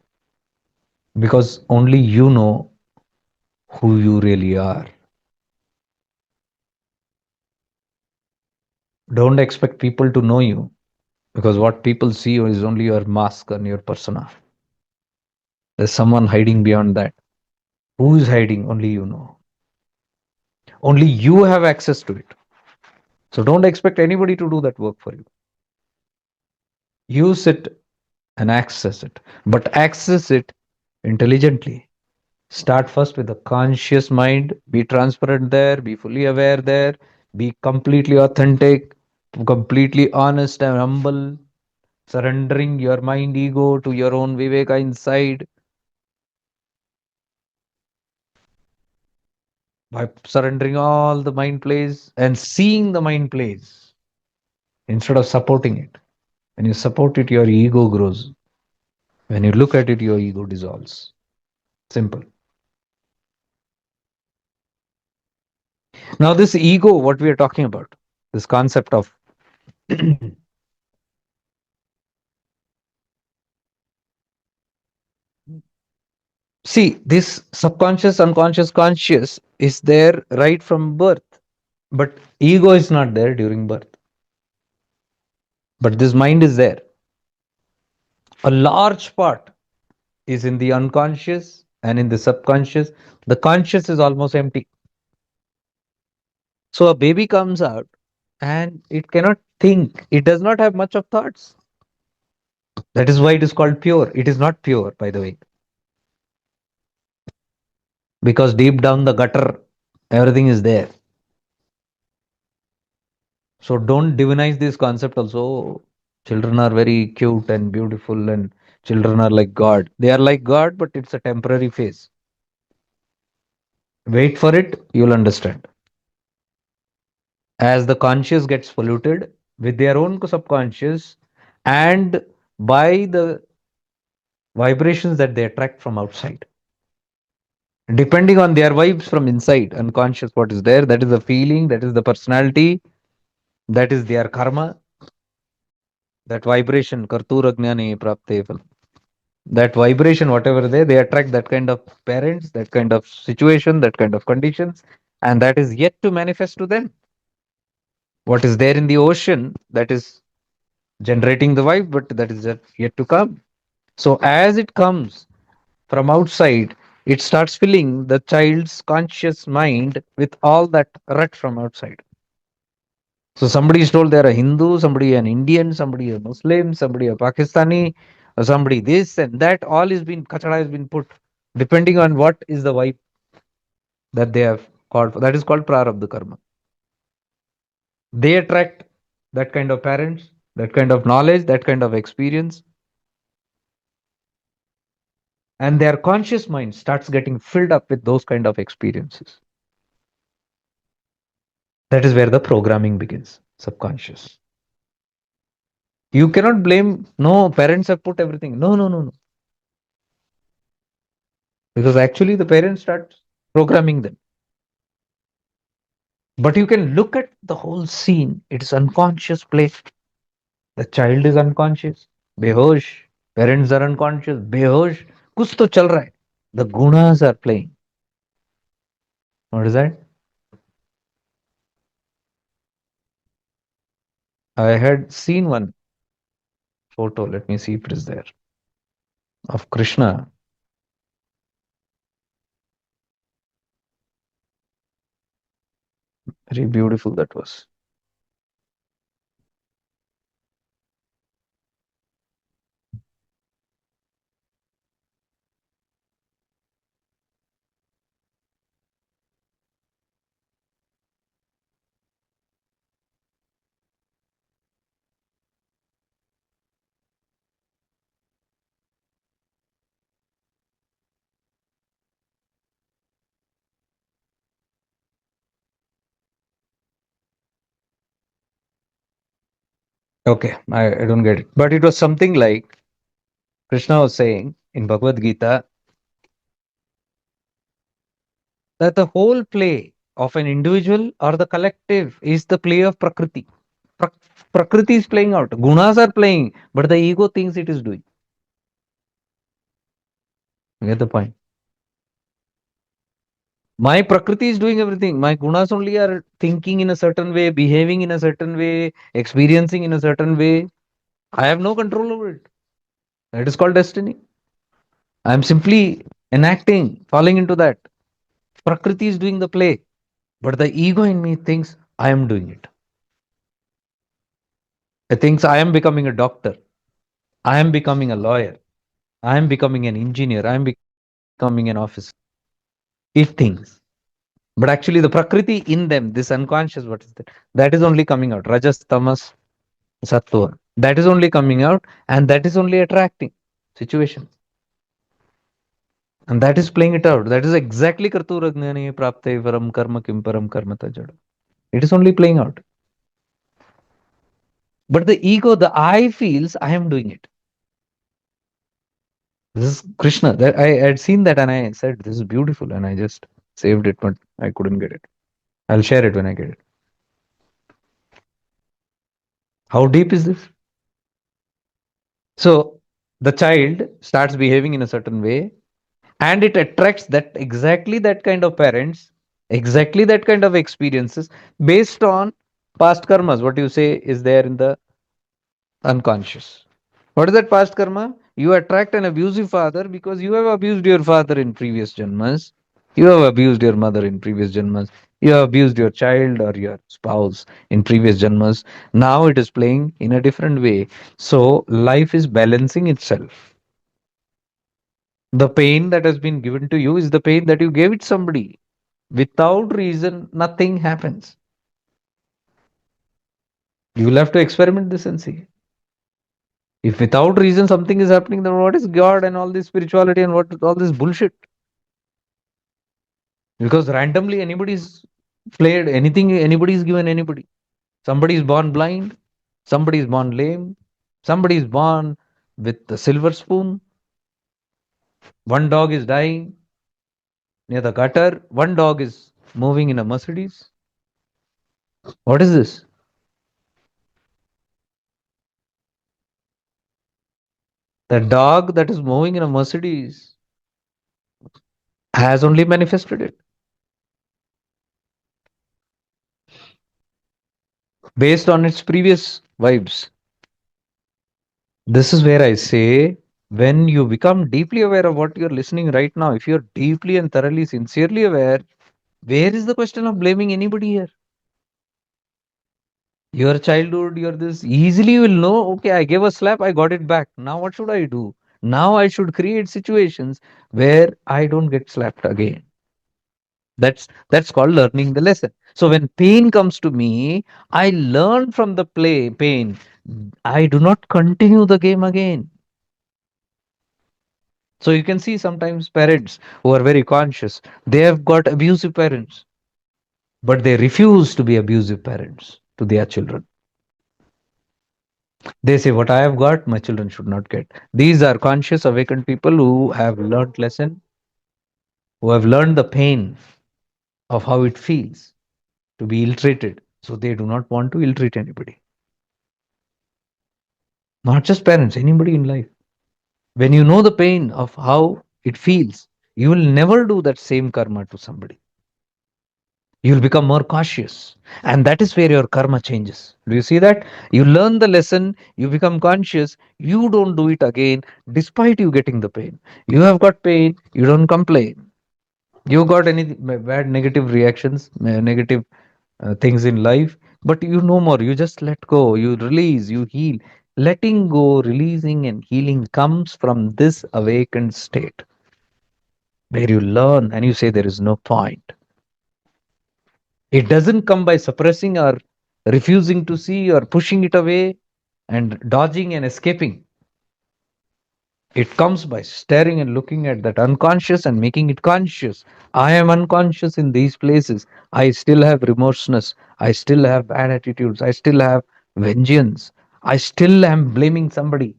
because only you know who you really are. Don't expect people to know you because what people see is only your mask and your persona. There's someone hiding beyond that. Who is hiding? Only you know. Only you have access to it. So don't expect anybody to do that work for you. Use it and access it, but access it intelligently. Start first with a conscious mind, be transparent there, be fully aware there, be completely authentic, completely honest and humble, surrendering your mind ego to your own viveka inside. By surrendering all the mind plays and seeing the mind plays instead of supporting it. When you support it, your ego grows. When you look at it, your ego dissolves. Simple. Now, this ego, what we are talking about, this concept of see, this subconscious, unconscious, conscious is there right from birth, but ego is not there during birth. But this mind is there. A large part is in the unconscious and in the subconscious. The conscious is almost empty. So a baby comes out and it cannot think, it does not have much of thoughts. That is why it is called pure. It is not pure, by the way, because deep down the gutter, everything is there. So don't divinize this concept also. Children are very cute and beautiful, and children are like God. They are like God, but it's a temporary phase. Wait for it, you'll understand. As the conscious gets polluted with their own subconscious and by the vibrations that they attract from outside, depending on their vibes from inside, unconscious, what is there, that is the feeling, that is the personality, that is their karma, that vibration, kartura gnane prapte phalam. That vibration, whatever they attract that kind of parents, that kind of situation, that kind of conditions, and that is yet to manifest to them. What is there in the ocean that is generating the vibe, but that is yet to come. So as it comes from outside, it starts filling the child's conscious mind with all that rut from outside. So somebody is told they're a Hindu, somebody an Indian, somebody a Muslim, somebody a Pakistani, or somebody this and that. All is been kachada has been put depending on what is the vibe that they have called for. That is called prarabdha karma. They attract that kind of parents, that kind of knowledge, that kind of experience, and their conscious mind starts getting filled up with those kind of experiences. That is where the programming begins, subconscious. You cannot blame, no, parents have put everything. No, no, no, no. Because actually the parents start programming them. But you can look at the whole scene. It is unconscious play. The child is unconscious, behosh. Parents are unconscious, behosh. Kuch to chal raha hai. The gunas are playing. What is that? I had seen one photo. Let me see if it is there of Krishna. Very beautiful that was. Okay, I don't get it. But it was something like Krishna was saying in Bhagavad Gita that the whole play of an individual or the collective is the play of Prakriti. Pra- Prakriti is playing out. Gunas are playing, but the ego thinks it is doing. You get the point? My Prakriti is doing everything. My gunas only are thinking in a certain way, behaving in a certain way, experiencing in a certain way. I have no control over it. That is called destiny. I am simply enacting, falling into that. Prakriti is doing the play, but the ego in me thinks I am doing it. It thinks I am becoming a doctor. I am becoming a lawyer. I am becoming an engineer. I am becoming an officer. It thinks. But actually, the Prakriti in them, this unconscious, what is that? That is only coming out. Rajas, Tamas, Sattva. That is only coming out, and that is only attracting situation. And that is playing it out. That is exactly Karturagnani Prapte Varam Karma Kim Param Karma Tajada. It is only playing out. But the ego, the I feels I am doing it. This is Krishna. That I had seen that and I said, this is beautiful. And I just saved it, but I couldn't get it. I'll share it when I get it. How deep is this? So the child starts behaving in a certain way and it attracts that exactly that kind of parents, exactly that kind of experiences based on past karmas. What you say is there in the unconscious. What is that past karma? You attract an abusive father because you have abused your father in previous janmas. You have abused your mother in previous janmas. You have abused your child or your spouse in previous janmas. Now it is playing in a different way. So life is balancing itself. The pain that has been given to you is the pain that you gave it somebody. Without reason, nothing happens. You will have to experiment this and see. If without reason something is happening, then what is God and all this spirituality and what all this bullshit? Because randomly anybody's flayed, anything anybody is given anybody. Somebody is born blind, somebody is born lame, somebody is born with a silver spoon, one dog is dying near the gutter, one dog is moving in a Mercedes. What is this? The dog that is moving in a Mercedes has only manifested it based on its previous vibes. This is where I say, when you become deeply aware of what you're listening right now, if you're deeply and thoroughly, sincerely aware, where is the question of blaming anybody here? Your childhood, your this, easily you will know, okay, I gave a slap, I got it back. Now what should I do? Now I should create situations where I don't get slapped again. That's called learning the lesson. So when pain comes to me, I learn from the play pain. I do not continue the game again. So you can see sometimes parents who are very conscious, they have got abusive parents, but they refuse to be abusive parents to their children. They say, what I have got, my children should not get. These are conscious, awakened people who have learned lesson, who have learned the pain of how it feels to be ill-treated. So they do not want to ill-treat anybody. Not just parents, anybody in life. When you know the pain of how it feels, you will never do that same karma to somebody. You'll become more cautious. And that is where your karma changes. Do you see that? You learn the lesson, you become conscious, you don't do it again, despite you getting the pain. You have got pain, you don't complain. You got any bad negative reactions, negative things in life, but you no more. You just let go, you release, you heal. Letting go, releasing, and healing comes from this awakened state where you learn and you say there is no point. It doesn't come by suppressing or refusing to see or pushing it away and dodging and escaping. It comes by staring and looking at that unconscious and making it conscious. I am unconscious in these places. I still have remorseness. I still have bad attitudes. I still have vengeance. I still am blaming somebody.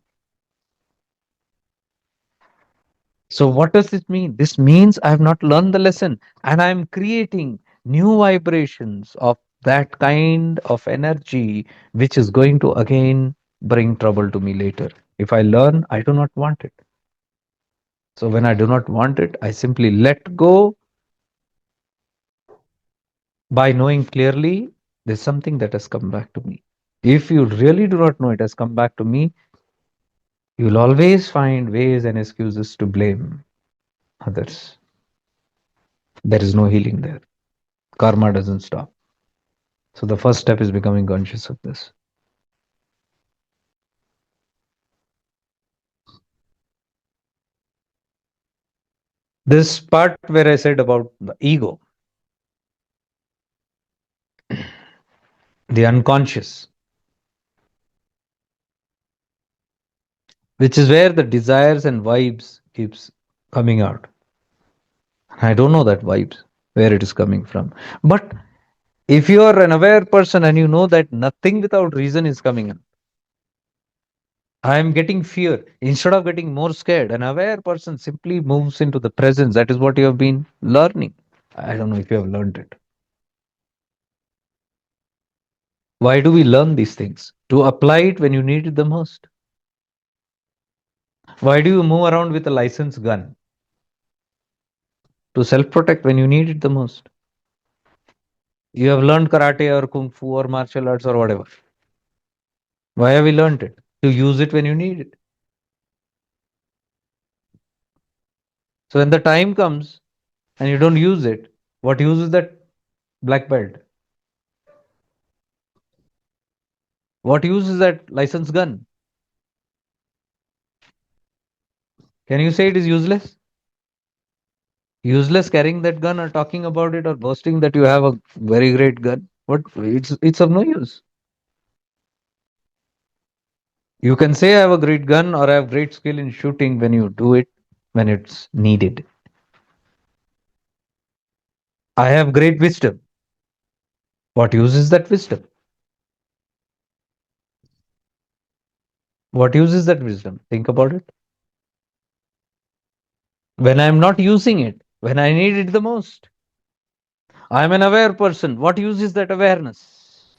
So, what does this mean? This means I have not learned the lesson and I am creating new vibrations of that kind of energy, which is going to again bring trouble to me later. If I learn, I do not want it. So, when I do not want it, I simply let go By knowing clearly, there's something that has come back to me. If you really do not know it has come back to me, you'll always find ways and excuses to blame others. There is no healing there. Karma doesn't stop. So the first step is becoming conscious of this. This part where I said about the ego, the unconscious, which is where the desires and vibes keeps coming out. I don't know that vibes, where it is coming from. But if you are an aware person and you know that nothing without reason is coming in, I am getting fear. Instead of getting more scared, an aware person simply moves into the presence. That is what you have been learning. I don't know if you have learned it. Why do we learn these things? To apply it when you need it the most. Why do you move around with a licensed gun? To self protect when you need it the most. You have learned karate or kung fu or martial arts or whatever. Why have we learned it? To use it when you need it. So when the time comes and you don't use it, what use is that black belt? What use is that licensed gun? Can you say it is useless? Useless carrying that gun or talking about it or boasting that you have a very great gun? What it's of no use. You can say I have a great gun or I have great skill in shooting when you do it when it's needed. I have great wisdom. What use is that wisdom? What use is that wisdom? Think about it. When I'm not using it, when I need it the most. I'm an aware person. What use is that awareness?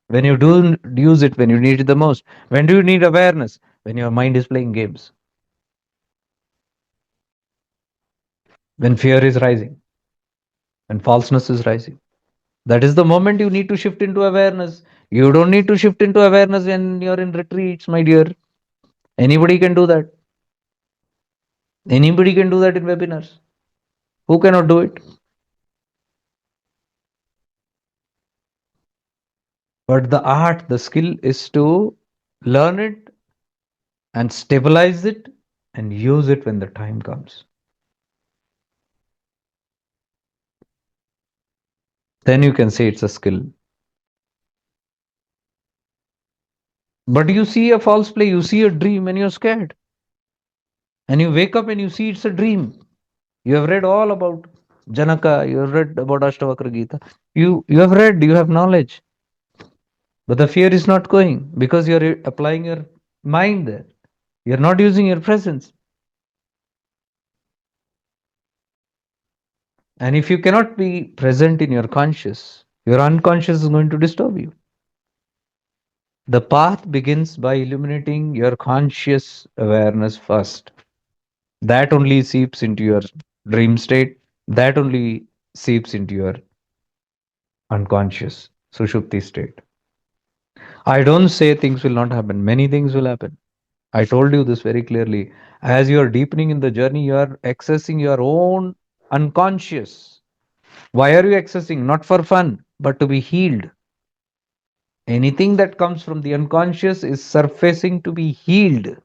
When you do use it, when you need it the most. When do you need awareness? When your mind is playing games. When fear is rising. When falseness is rising. That is the moment you need to shift into awareness. You don't need to shift into awareness when you're in retreats, my dear. Anybody can do that. Anybody can do that in webinars. Who cannot do it? But the art, the skill is to learn it and stabilize it and use it when the time comes. Then you can say it's a skill. But you see a false play, you see a dream and you're scared. And you wake up and you see it's a dream. You have read all about Janaka, you have read about Ashtavakra Gita. You have read, you have knowledge. But the fear is not going because you're applying your mind there. You're not using your presence. And if you cannot be present in your conscious, your unconscious is going to disturb you. The path begins by illuminating your conscious awareness first. That only seeps into your dream state. That only seeps into your unconscious sushupti state. I don't say things will not happen. Many things will happen. I told you this very clearly. As you are deepening in the journey, you are accessing your own unconscious. Why are you accessing? Not for fun, but to be healed. Anything that comes from the unconscious is surfacing to be healed.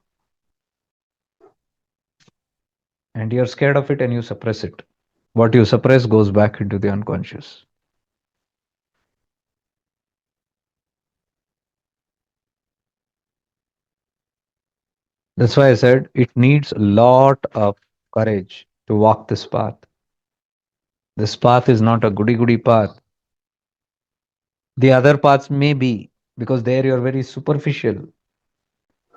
And you're scared of it and you suppress it. What you suppress goes back into the unconscious. That's why I said it needs a lot of courage to walk this path. This path is not a goody goody path. The other paths may be, because there you're very superficial.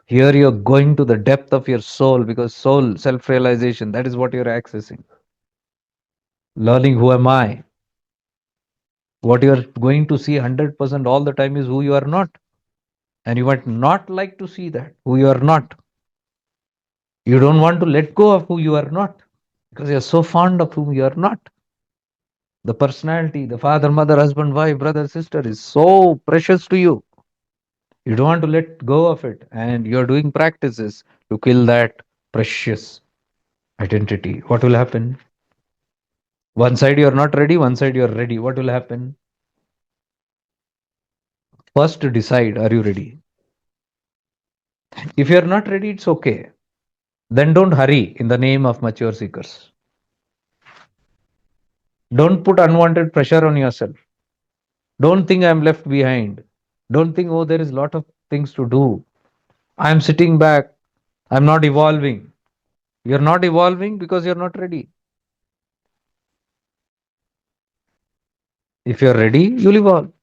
Here you're going to the depth of your soul because soul, self realization, that is what you're accessing. Learning who am I? What you're going to see 100% all the time is who you are not. And you might not like to see that, who you are not. You don't want to let go of who you are not because you're so fond of whom you are not. The personality, the father, mother, husband, wife, brother, sister is so precious to you. You don't want to let go of it. And you're doing practices to kill that precious identity. What will happen? One side you're not ready, one side you're ready. What will happen? First, decide, are you ready? If you're not ready, it's okay. Then don't hurry in the name of mature seekers. Don't put unwanted pressure on yourself. Don't think I'm left behind. Don't think, oh, there is a lot of things to do. I'm sitting back. I'm not evolving. You're not evolving because you're not ready. If you're ready, you'll evolve.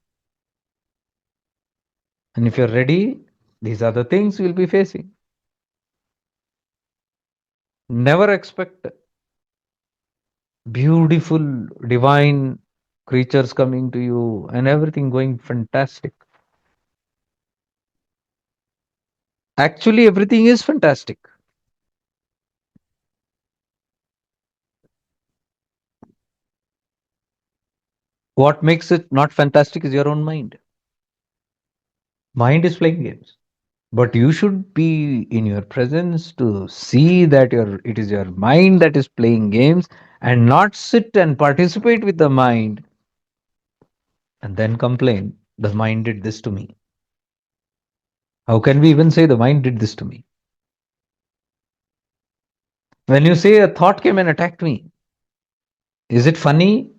And if you're ready, these are the things you'll be facing. Never expect beautiful, divine creatures coming to you and everything going fantastic. Actually, everything is fantastic. What makes it not fantastic is your own mind. Mind is playing games. But you should be in your presence to see that it is your mind that is playing games and not sit and participate with the mind and then complain, the mind did this to me. How can we even say the mind did this to me? When you say a thought came and attacked me, is it funny?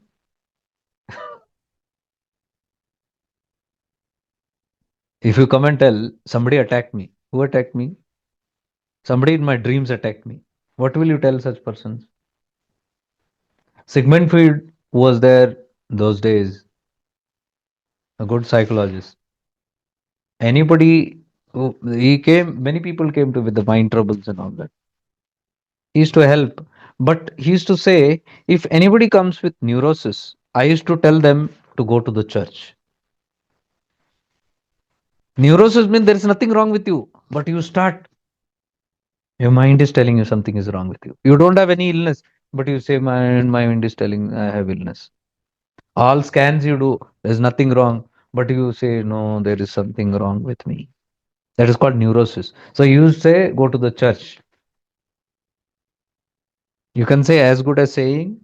If you come and tell somebody attacked me, who attacked me? Somebody in my dreams attacked me. What will you tell such persons? Sigmund Freud was there those days, a good psychologist. Anybody who he came, many people came to with the mind troubles and all that. He used to help, but he used to say, if anybody comes with neurosis, I used to tell them to go to the church. Neurosis means there is nothing wrong with you, but you start, your mind is telling you something is wrong with you. You don't have any illness, but you say, my mind is telling I have illness. All scans you do, there's nothing wrong, but you say, no, there is something wrong with me. That is called neurosis. So you say, go to the church. You can say as good as saying,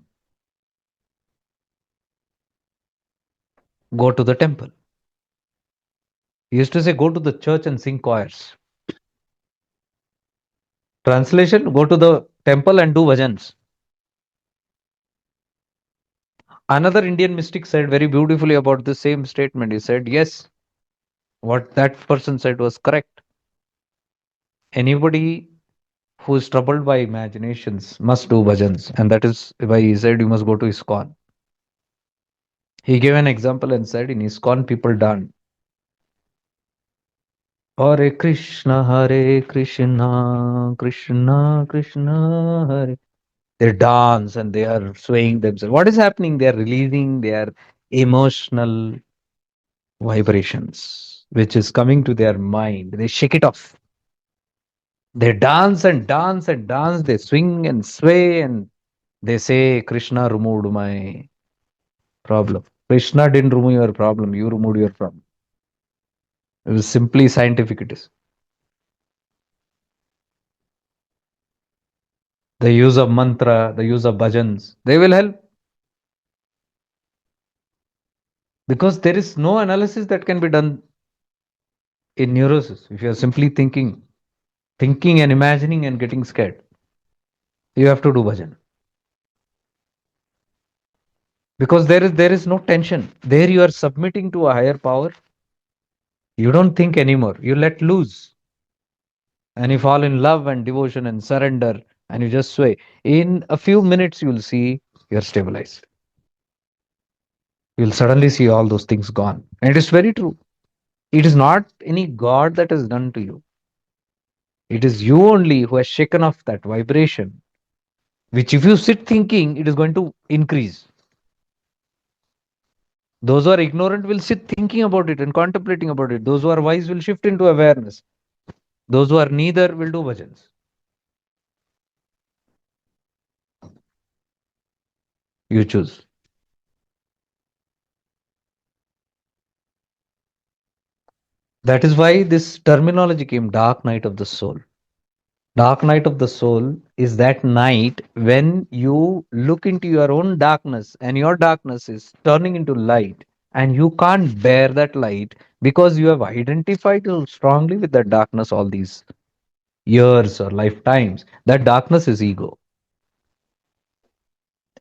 go to the temple. He used to say, go to the church and sing choirs. Translation, go to the temple and do bhajans. Another Indian mystic said very beautifully about the same statement. He said, yes, what that person said was correct. Anybody who is troubled by imaginations must do bhajans. And that is why he said, you must go to ISKCON. He gave an example and said, in ISKCON, people dance. Hare Krishna, Krishna Krishna, Hare. They dance and they are swaying themselves. What is happening? They are releasing their emotional vibrations, which is coming to their mind. They shake it off. They dance and dance and dance. They swing and sway and they say, Krishna removed my problem. Krishna didn't remove your problem. You removed your problem. It was simply scientific. It is. The use of mantra, the use of bhajans, they will help because there is no analysis that can be done in neurosis. If you are simply thinking and imagining and getting scared, you have to do bhajan because there is no tension. There you are submitting to a higher power. You don't think anymore. You let loose and you fall in love and devotion and surrender and you just sway. In a few minutes, you'll see you're stabilized. You'll suddenly see all those things gone. And it is very true. It is not any God that has done to you. It is you only who has shaken off that vibration, which if you sit thinking, it is going to increase. Those who are ignorant will sit thinking about it and contemplating about it. Those who are wise will shift into awareness. Those who are neither will do bhajans. You choose. That is why this terminology came, dark night of the soul. Dark night of the soul is that night when you look into your own darkness and your darkness is turning into light, and you can't bear that light because you have identified so strongly with that darkness all these years or lifetimes. That darkness is ego.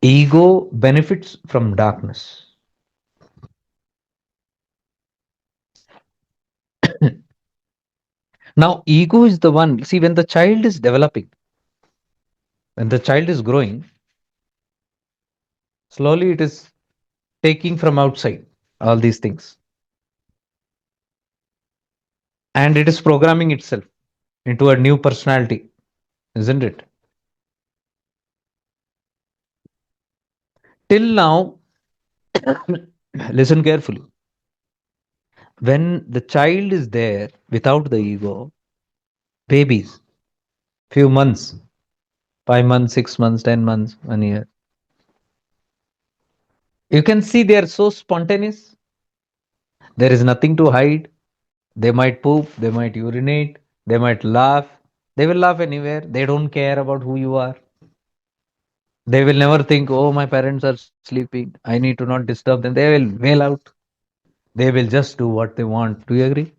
Ego benefits from darkness. Now, ego is the one, see, when the child is developing, when the child is growing, slowly it is taking from outside all these things, and it is programming itself into a new personality, isn't it? Till now, listen carefully. When the child is there without the ego, babies, few months, 5 months, 6 months, 10 months, 1 year, you can see they are so spontaneous. There is nothing to hide. They might poop, they might urinate, they might laugh. They will laugh anywhere. They don't care about who you are. They will never think, oh, my parents are sleeping. I need to not disturb them. They will wail out. They will just do what they want. Do you agree?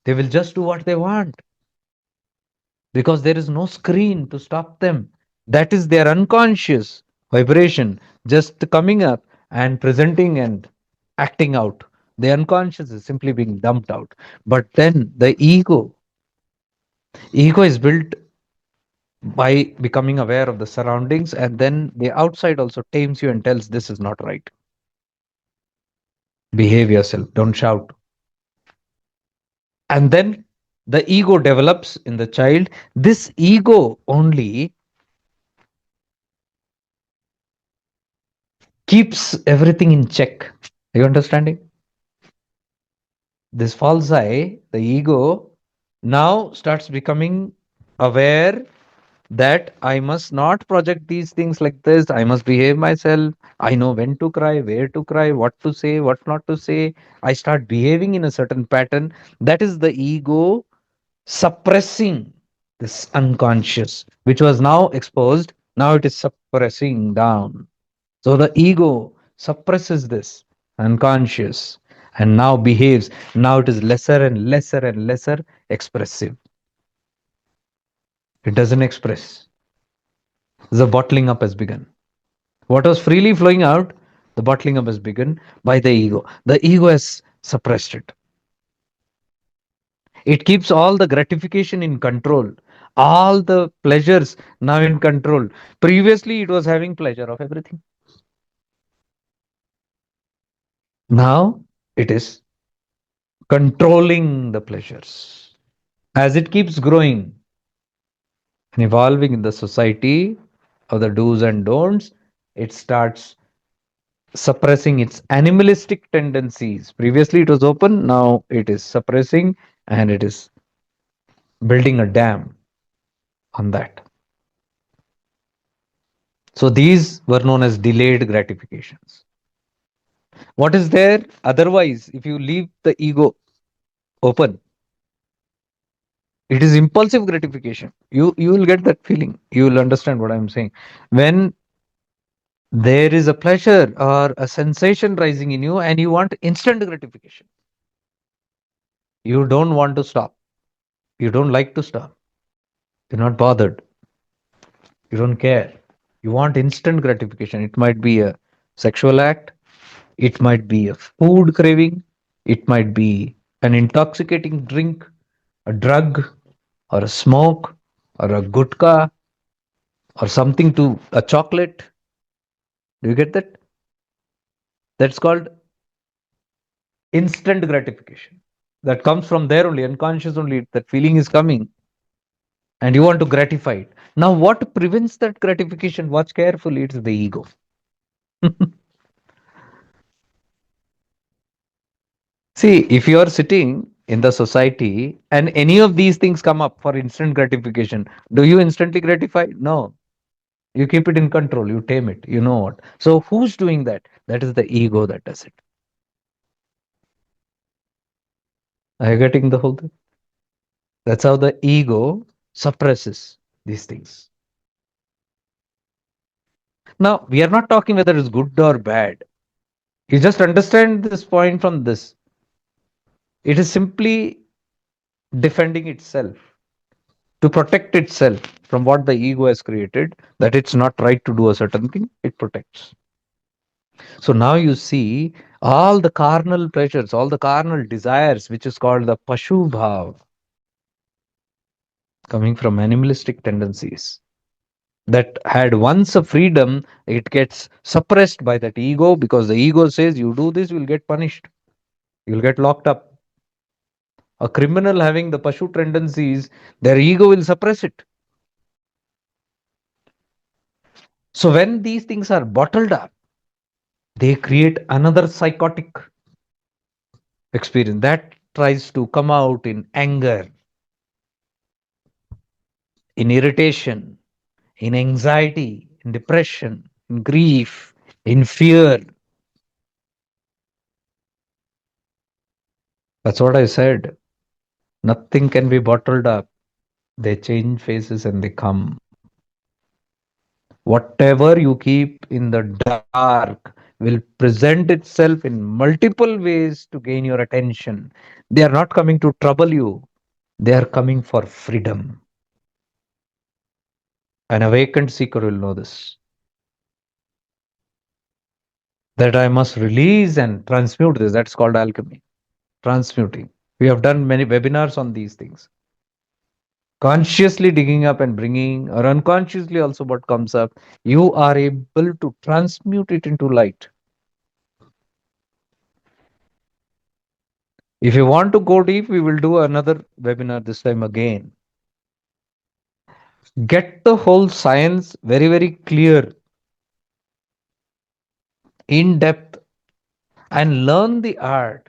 They will just do what they want because there is no screen to stop them. That is their unconscious vibration just coming up and presenting and acting out. The unconscious is simply being dumped out. But then the ego is built by becoming aware of the surroundings, and then the outside also tames you and tells this is not right. Behave yourself, don't shout. And then the ego develops in the child. This ego only keeps everything in check. Are you understanding? This false I, the ego, now starts becoming aware that I must not project these things like this. I must behave myself. I know when to cry, where to cry, what to say, what not to say. I start behaving in a certain pattern. That is the ego suppressing this unconscious, which was now exposed. Now it is suppressing down. So the ego suppresses this unconscious and now behaves. Now it is lesser and lesser and lesser expressive. It doesn't express. The bottling up has begun. What was freely flowing out, the bottling up has begun by the ego. The ego has suppressed it. It keeps all the gratification in control, all the pleasures now in control. Previously, it was having pleasure of everything. Now it is controlling the pleasures. As it keeps growing and evolving in the society of the do's and don'ts, it starts suppressing its animalistic tendencies. Previously, it was open, now it is suppressing and it is building a dam on that. So, these were known as delayed gratifications. What is there otherwise if you leave the ego open? It is impulsive gratification. You will get that feeling. You will understand what I'm saying. When there is a pleasure or a sensation rising in you and you want instant gratification, you don't want to stop. You don't like to stop. You're not bothered. You don't care. You want instant gratification. It might be a sexual act, it might be a food craving, it might be an intoxicating drink, a drug, or a smoke, or a gutka, or something to a chocolate. Do you get that? That's called instant gratification. That comes from there only, unconscious only. That feeling is coming, and you want to gratify it. Now, what prevents that gratification? Watch carefully. It's the ego. See, if you are sitting in the society and any of these things come up for instant gratification, do you instantly gratify? No. You keep it in control, you tame it, you know what. So, who's doing that? That is the ego that does it. Are you getting the whole thing? That's how the ego suppresses these things. Now, we are not talking whether it's good or bad. You just understand this point from this. It is simply defending itself to protect itself from what the ego has created, that it's not right to do a certain thing, it protects. So now you see all the carnal pleasures, all the carnal desires, which is called the Pashu Bhav, coming from animalistic tendencies, that had once a freedom, it gets suppressed by that ego because the ego says, you do this, you'll get punished, you'll get locked up. A criminal having the Pashu tendencies, their ego will suppress it. So when these things are bottled up, they create another psychotic experience that tries to come out in anger, in irritation, in anxiety, in depression, in grief, in fear. That's what I said. Nothing can be bottled up. They change faces and they come. Whatever you keep in the dark will present itself in multiple ways to gain your attention. They are not coming to trouble you, they are coming for freedom. An awakened seeker will know this, that I must release and transmute this. That's called alchemy, transmuting. We have done many webinars on these things. Consciously digging up and bringing, or unconsciously also what comes up, you are able to transmute it into light. If you want to go deep, we will do another webinar this time again. Get the whole science very, very clear, in depth, and learn the art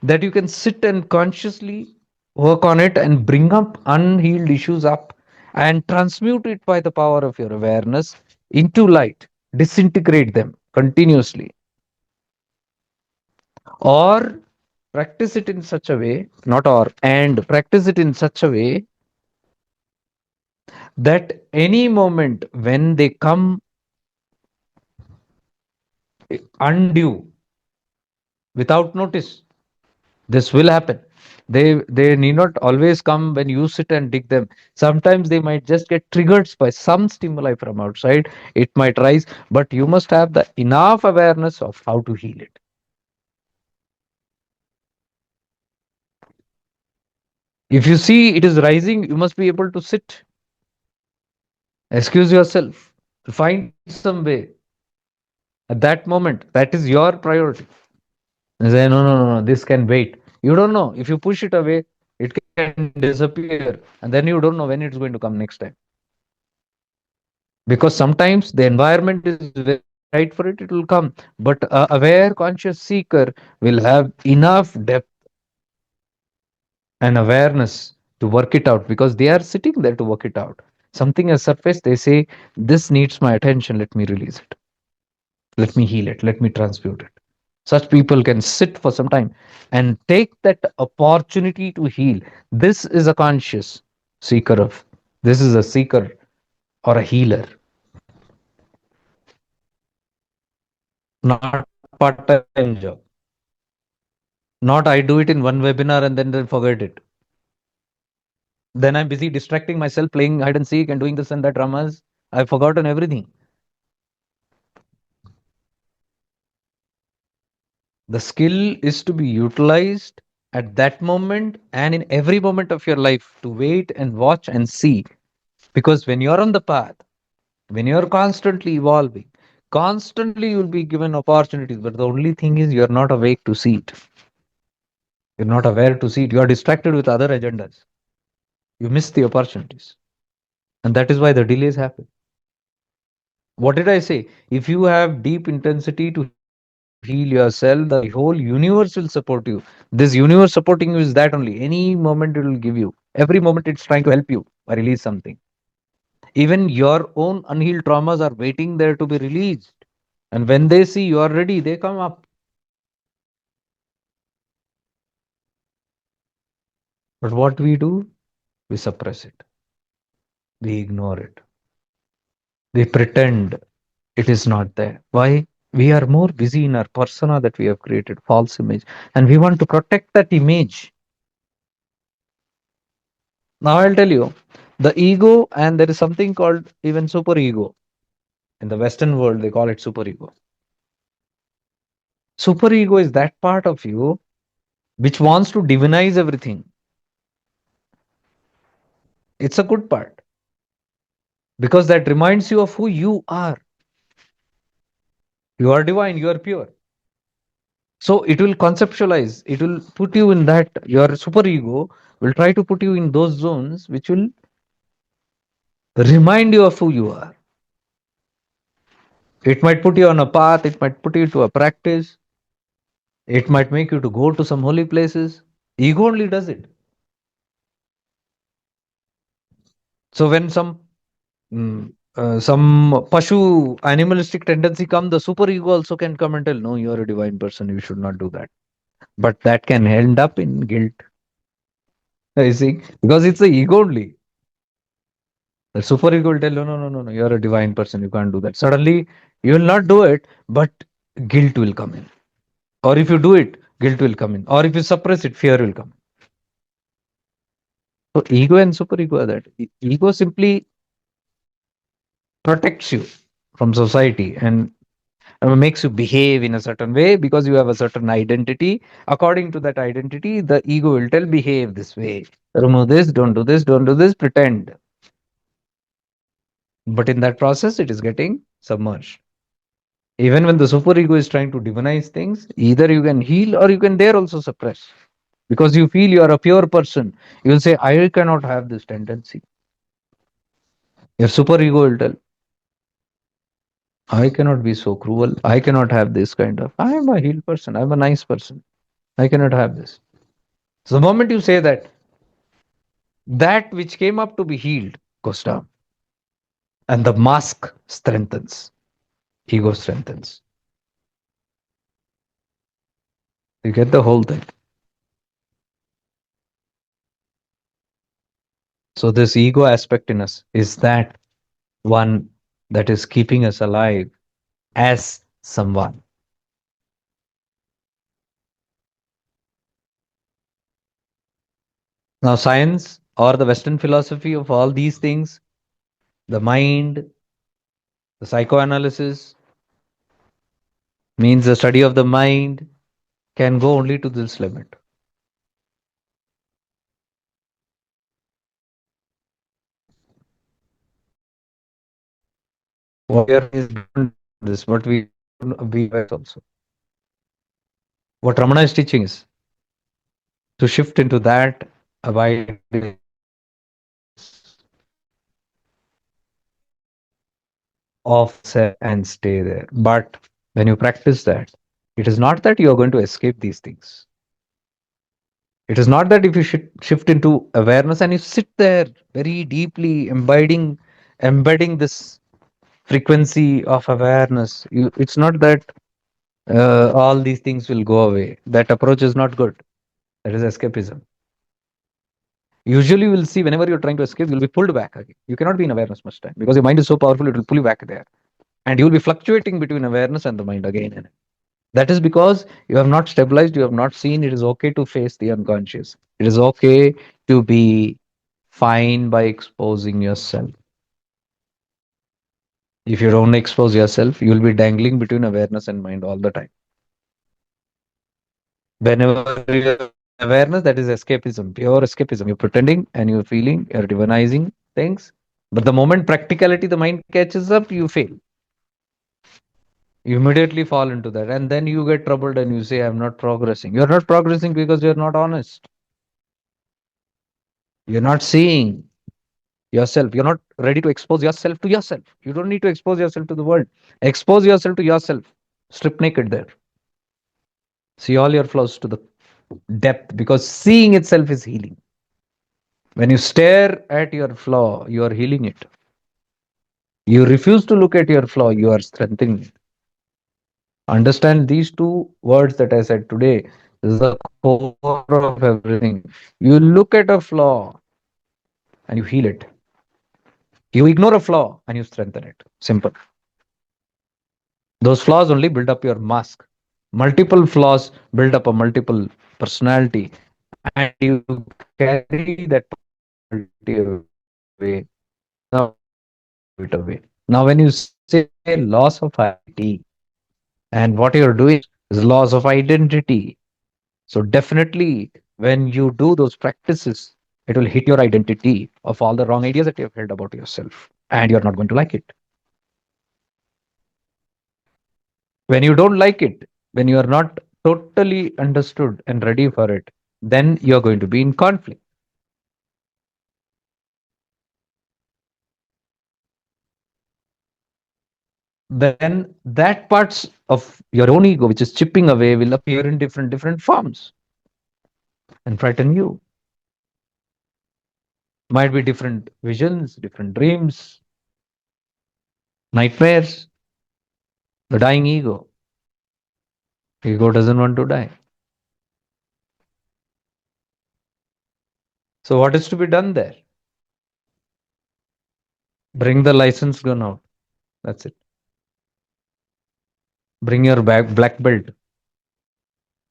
that you can sit and consciously work on it and bring up unhealed issues up and transmute it by the power of your awareness into light, disintegrate them continuously, or practice it in such a way, not or, and practice it in such a way that any moment when they come undue without notice, this will happen. They need not always come when you sit and dig them. Sometimes they might just get triggered by some stimuli from outside. It might rise, but you must have the enough awareness of how to heal it. If you see it is rising, you must be able to sit, excuse yourself, to find some way at that moment. That is your priority. And say, no, no, no, no, this can wait. You don't know. If you push it away, it can disappear. And then you don't know when it's going to come next time. Because sometimes the environment is very right for it, it will come. But a aware, conscious seeker will have enough depth and awareness to work it out because they are sitting there to work it out. Something has surfaced, they say, this needs my attention, let me release it. Let me heal it. Let me transmute it. Such people can sit for some time and take that opportunity to heal. This is a conscious seeker of, this is a seeker or a healer, not part-time job. Not I do it in one webinar and then forget it. Then I'm busy distracting myself, playing hide and seek and doing this and that dramas. I've forgotten everything. The skill is to be utilized at that moment and in every moment of your life to wait and watch and see. Because when you're on the path, when you're constantly evolving, constantly you'll be given opportunities. But the only thing is you're not awake to see it. You're not aware to see it. You're distracted with other agendas. You miss the opportunities. And that is why the delays happen. What did I say? If you have deep intensity to heal yourself, the whole universe will support you. This universe supporting you is that only. Any moment it will give you. Every moment it's trying to help you or release something. Even your own unhealed traumas are waiting there to be released. And when they see you are ready, they come up. But what we do, we suppress it, we ignore it, we pretend it is not there. Why? We are more busy in our persona that we have created, false image, and we want to protect that image. Now I'll tell you the ego, and there is something called even super ego. In the Western world, they call it super ego. Super ego is that part of you which wants to divinize everything. It's a good part because that reminds you of who you are. You are divine, you are pure. So it will conceptualize, it will put you in that, your super ego will try to put you in those zones which will remind you of who you are. It might put you on a path, it might put you to a practice, it might make you to go to some holy places. Ego only does it. So when some pashu animalistic tendency come, the super ego also can come and tell, no, you are a divine person, you should not do that. But that can end up in guilt. You see, because it's the ego only. The super ego will tell, no, no, no, no, no, you're a divine person, you can't do that. Suddenly, you will not do it, but guilt will come in. Or if you do it, guilt will come in. Or if you suppress it, fear will come. So ego and super ego are that. Ego simply protects you from society and makes you behave in a certain way because you have a certain identity. According to that identity, the ego will tell, behave this way. Remove this, don't do this, don't do this, pretend. But in that process, it is getting submerged. Even when the super ego is trying to divinize things, either you can heal or you can there also suppress. Because you feel you are a pure person. You will say, I cannot have this tendency. Your super ego will tell, I cannot be so cruel. I cannot have this kind of. I am a healed person. I'm a nice person. I cannot have this. So the moment you say that, that which came up to be healed goes down. And the mask strengthens. Ego strengthens. You get the whole thing. So this ego aspect in us is that one that is keeping us alive as someone. Now, science or the Western philosophy of all these things, the mind, the psychoanalysis, means the study of the mind, can go only to this limit. What we are is beyond this, but we be aware also. What Ramana is teaching is to shift into that abide of self and stay there. But when you practice that, it is not that you are going to escape these things. It is not that if you shift into awareness and you sit there very deeply, embedding this frequency of awareness, it's not that all these things will go away. That approach is not good. That is escapism. Usually, we'll see whenever you're trying to escape, you'll be pulled back again. You cannot be in awareness much time because your mind is so powerful, it will pull you back there. And you'll be fluctuating between awareness and the mind again and again. That is because you have not stabilized, you have not seen it is okay to face the unconscious. It is okay to be fine by exposing yourself. If you don't expose yourself, you will be dangling between awareness and mind all the time. Whenever you have awareness, that is escapism, pure escapism. You're pretending and you're feeling, you're divinizing things. But the moment practicality, the mind catches up, you fail. You immediately fall into that. And then you get troubled and you say, I'm not progressing. You're not progressing because you're not honest. You're not seeing yourself. You're not ready to expose yourself to yourself. You don't need to expose yourself to the world. Expose yourself to yourself. Strip naked there. See all your flaws to the depth because seeing itself is healing. When you stare at your flaw, you are healing it. You refuse to look at your flaw, you are strengthening it. Understand these two words that I said today. This is the core of everything. You look at a flaw and you heal it. You ignore a flaw and you strengthen it. Simple. Those flaws only build up your mask. Multiple flaws build up a multiple personality, and you carry that personality away. Now, when you say loss of identity, and what you're doing is loss of identity. So definitely, when you do those practices, it will hit your identity of all the wrong ideas that you have held about yourself, and you're not going to like it. When you don't like it, when you are not totally understood and ready for it, then you're going to be in conflict. Then that parts of your own ego which is chipping away will appear in different forms and frighten you. Might be different visions, different dreams, nightmares. The dying ego doesn't want to die. So what is to be done there? Bring the license gun out. That's it. Bring your black belt.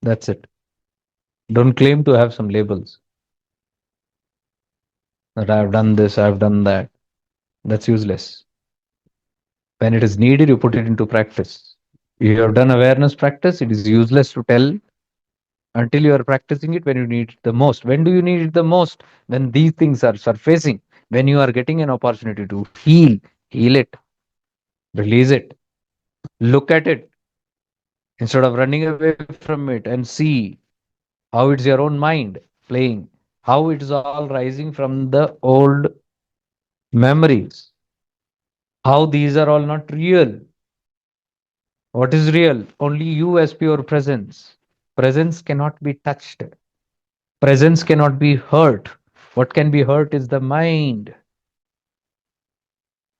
That's it. Don't claim to have some labels that I've done this, I've done that. That's useless. When it is needed, you put it into practice. You have done awareness practice, it is useless to tell until you are practicing it when you need it the most. When do you need it the most? When these things are surfacing, when you are getting an opportunity to heal it, release it, look at it instead of running away from it and see how it's your own mind playing, how it is all rising from the old memories, how these are all not real. What is real? Only you as pure presence. Presence cannot be touched. Presence cannot be hurt. What can be hurt is the mind.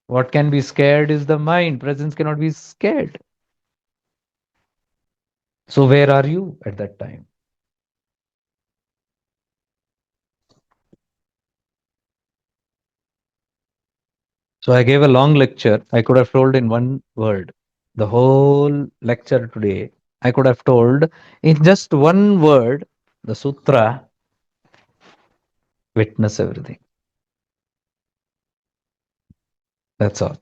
What can be scared is the mind. Presence cannot be scared. So, where are you at that time? So, I gave a long lecture. I could have told in one word. The whole lecture today, I could have told in just one word the sutra, witness everything. That's all.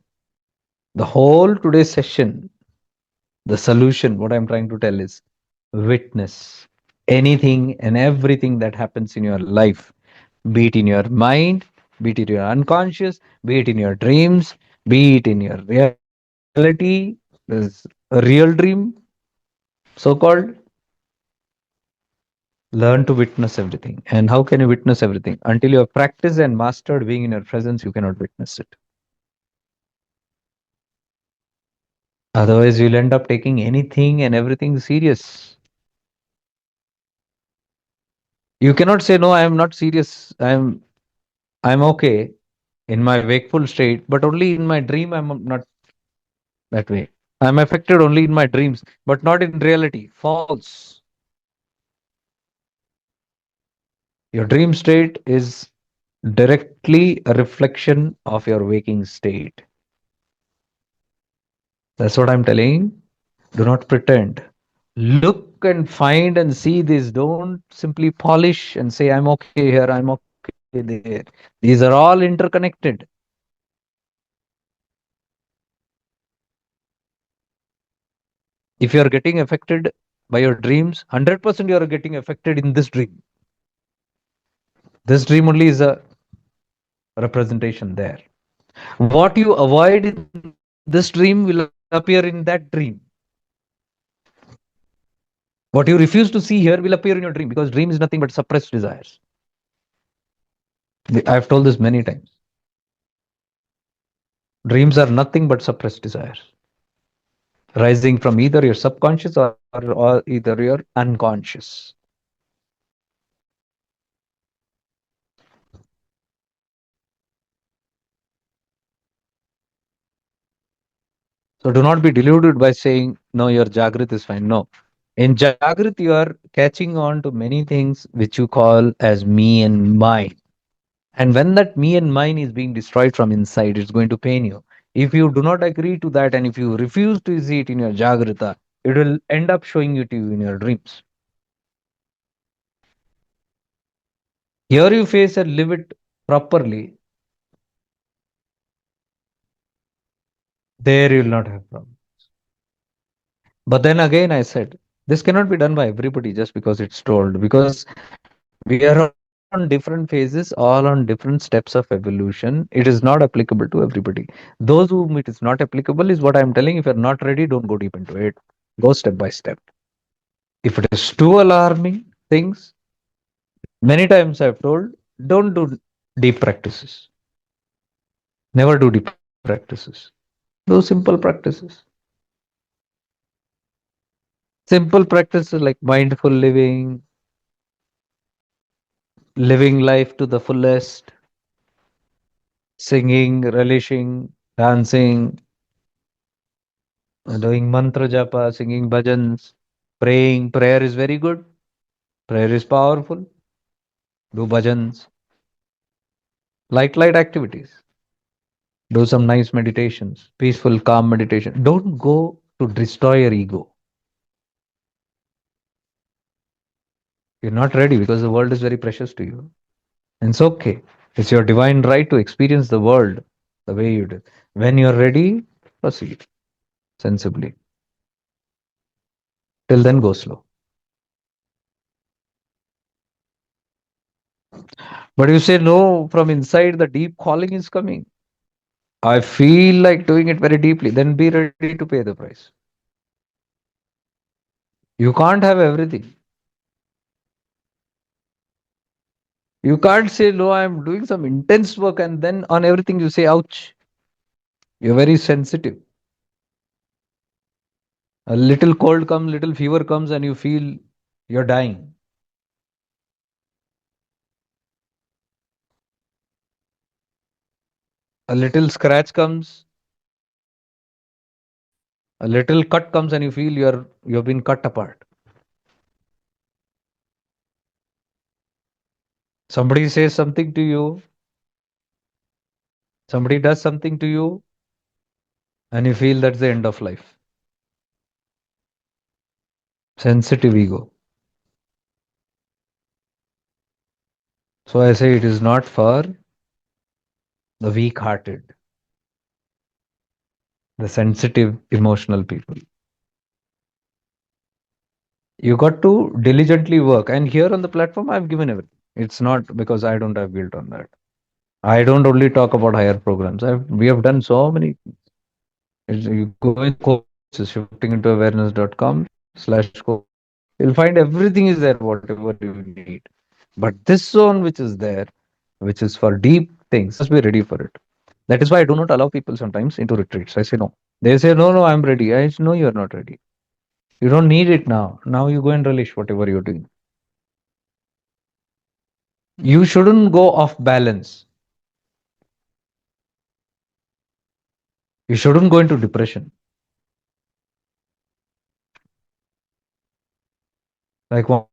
The whole today's session, the solution, what I'm trying to tell is witness anything and everything that happens in your life, be it in your mind, be it in your unconscious, be it in your dreams, be it in your reality, this a real dream, so called. Learn to witness everything. And how can you witness everything? Until you have practiced and mastered being in your presence, you cannot witness it. Otherwise, you'll end up taking anything and everything serious. You cannot say, no, I am not serious. I'm okay in my wakeful state, but only in my dream I'm not that way. I'm affected only in my dreams, but not in reality. False. Your dream state is directly a reflection of your waking state. That's what I'm telling. Do not pretend. Look and find and see this. Don't simply polish and say, I'm okay here, I'm okay there. These are all interconnected. If you are getting affected by your dreams, 100% you are getting affected in this dream. This dream only is a representation there. What you avoid in this dream will appear in that dream. What you refuse to see here will appear in your dream because dream is nothing but suppressed desires. I've told this many times. Dreams are nothing but suppressed desires rising from either your subconscious or either your unconscious. So do not be deluded by saying, no, your Jagrit is fine. No. In Jagrut, you are catching on to many things which you call as me and mine. And when that me and mine is being destroyed from inside, it's going to pain you. If you do not agree to that and if you refuse to see it in your Jagrita, it will end up showing it to you in your dreams. Here you face and live it properly. There you will not have problem. But then again, I said, this cannot be done by everybody just because it's told, because we are all on different phases, all on different steps of evolution. It is not applicable to everybody. Those whom it is not applicable is what I'm telling. If you're not ready, don't go deep into it. Go step by step. If it is too alarming things, many times I've told, don't do deep practices. Never do deep practices. Do simple practices. Simple practices like mindful living, living life to the fullest, singing, relishing, dancing, doing mantra japa, singing bhajans, praying. Prayer is very good. Prayer is powerful. Do bhajans, light activities. Do some nice meditations, peaceful, calm meditation. Don't go to destroy your ego. You're not ready because the world is very precious to you. And it's okay. It's your divine right to experience the world the way you do. When you're ready, proceed sensibly. Till then, go slow. But you say, no, from inside, the deep calling is coming. I feel like doing it very deeply. Then be ready to pay the price. You can't have everything. You can't say, no, I'm doing some intense work, and then on everything you say, ouch. You're very sensitive. A little cold comes, little fever comes, and you feel you're dying. A little scratch comes, a little cut comes, and you feel you've been cut apart. Somebody says something to you, somebody does something to you, and you feel that's the end of life. Sensitive ego. So I say it is not for the weak hearted, the sensitive, emotional people. You got to diligently work. And here on the platform, I've given everything. It's not because I don't have guilt on that. I don't only talk about higher programs. We have done so many. You go in courses, shiftingintoawareness.com/course. You'll find everything is there, whatever you need. But this zone, which is there, which is for deep things, must be ready for it. That is why I do not allow people sometimes into retreats. I say no. They say, no, no, I'm ready. I say, no, you're not ready. You don't need it now. Now you go and relish whatever you're doing. You shouldn't go off balance. You shouldn't go into depression. Like one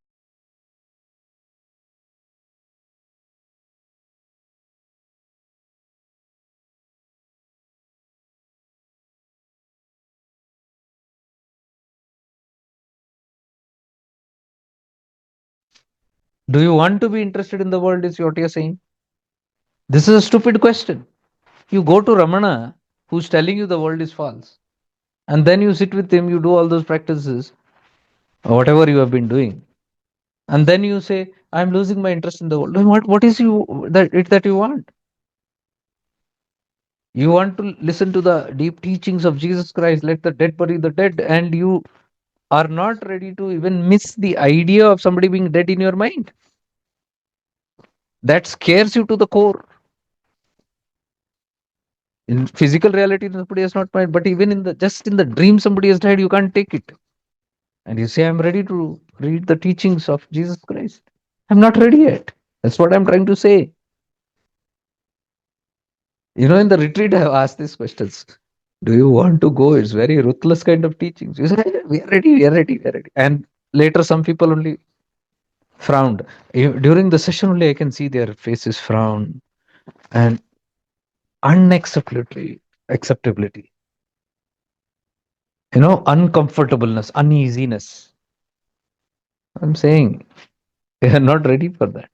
Do you want to be interested in the world? Is what you're saying? This is a stupid question. You go to Ramana, who's telling you the world is false, and then you sit with him, you do all those practices, or whatever you have been doing, and then you say, I'm losing my interest in the world. Then what is that you want? You want to listen to the deep teachings of Jesus Christ, let the dead bury the dead, and you are not ready to even miss the idea of somebody being dead in your mind. That scares you to the core. In physical reality, somebody has not mind, but even in the just in the dream, somebody has died, you can't take it. And you say, I'm ready to read the teachings of Jesus Christ. I'm not ready yet. That's what I'm trying to say. In the retreat, I have asked these questions. Do you want to go? It's very ruthless kind of teachings. You say, we are ready, we are ready, we are ready. And later, some people only frowned. During the session only, I can see their faces frown and unacceptability, acceptability, uncomfortableness, uneasiness. I'm saying they are not ready for that.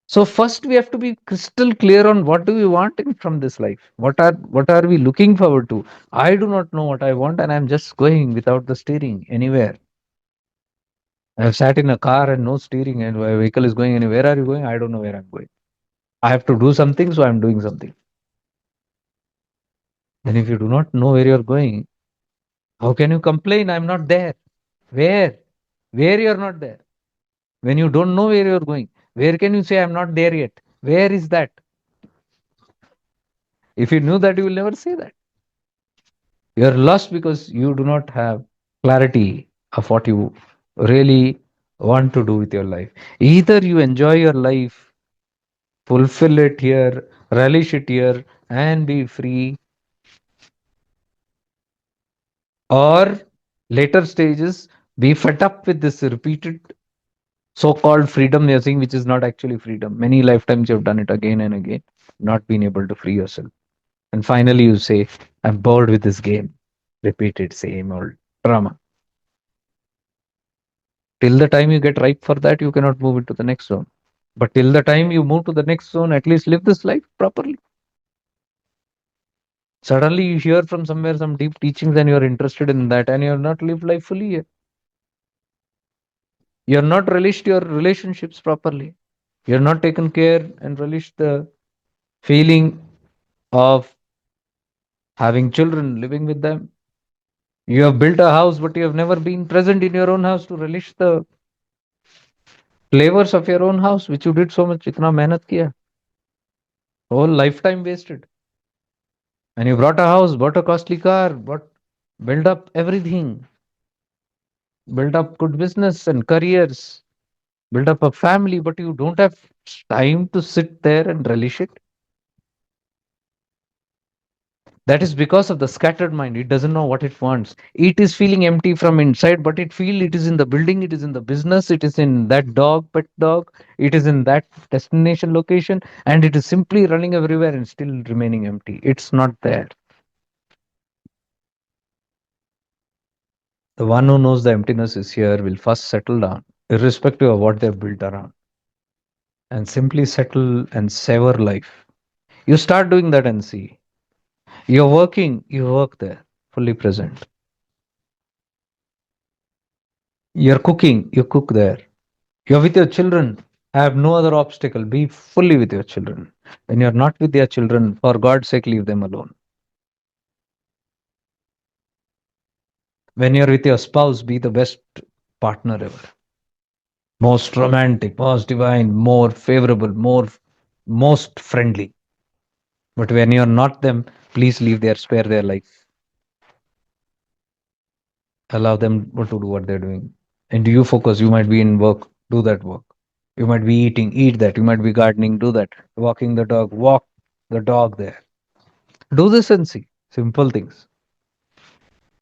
So first we have to be crystal clear on what do we want from this life. What are we looking forward to? I do not know what I want, and I'm just going without the steering anywhere. I've sat in a car and no steering, and my vehicle is going anywhere. Where are you going? I don't know where I'm going. I have to do something, so I'm doing something. Then if you do not know where you're going, how can you complain? I'm not there. Where? Where you're not there? When you don't know where you're going, where can you say I'm not there yet? Where is that? If you knew that, you will never say that. You're lost because you do not have clarity of what you really want to do with your life. Either you enjoy your life, fulfill it here, relish it here, and be free, or later stages, be fed up with this repeated so-called freedom you're saying, which is not actually freedom. Many lifetimes you've done it again and again, not been able to free yourself. And finally you say, I'm bored with this game. Repeated same old drama. Till the time you get ripe for that, you cannot move into the next zone. But till the time you move to the next zone, at least live this life properly. Suddenly you hear from somewhere some deep teachings and you're interested in that and you're not lived life fully yet. You're not relished your relationships properly. You're not taken care and relished the feeling of having children, living with them. You have built a house, but you have never been present in your own house to relish the flavors of your own house, which you did so much, itna mehnat kiya, whole lifetime wasted. And you brought a house, bought a costly car, built up everything, built up good business and careers, built up a family, but you don't have time to sit there and relish it. That is because of the scattered mind. It doesn't know what it wants. It is feeling empty from inside, but it feel it is in the building, it is in the business, it is in that dog, pet dog, it is in that destination location, and it is simply running everywhere and still remaining empty. It's not there. The one who knows the emptiness is here will first settle down, irrespective of what they've built around, and simply settle and savor life. You start doing that and see. You're working, you work there, fully present. You're cooking, you cook there. You're with your children, have no other obstacle. Be fully with your children. When you're not with your children, for God's sake, leave them alone. When you're with your spouse, be the best partner ever. Most romantic, most divine, more favorable, most friendly. But when you're not them, please spare their life. Allow them to do what they're doing. And do you focus? You might be in work, do that work. You might be eating, eat that. You might be gardening, do that. Walking the dog, walk the dog there. Do this and see. Simple things.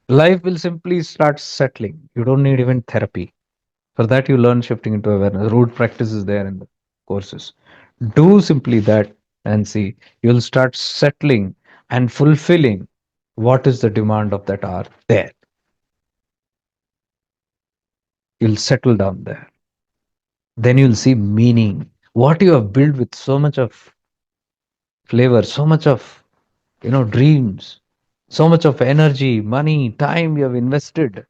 Life will simply start settling. You don't need even therapy. For that, you learn shifting into awareness. Root practice is there in the courses. Do simply that and see. You'll start settling and fulfilling what is the demand of that hour there. You'll settle down there. Then you'll see meaning. What you have built with so much of flavor, so much of dreams, so much of energy, money, time you have invested.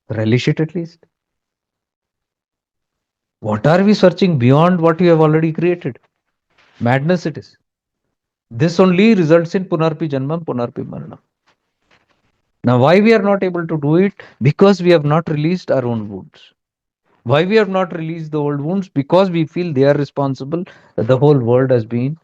Relish it at least. What are we searching beyond what you have already created? Madness it is. This only results in Punarpi Janmam, Punarpi Maranam. Now, why we are not able to do it? Because we have not released our own wounds. Why we have not released the old wounds? Because we feel they are responsible, that the whole world has been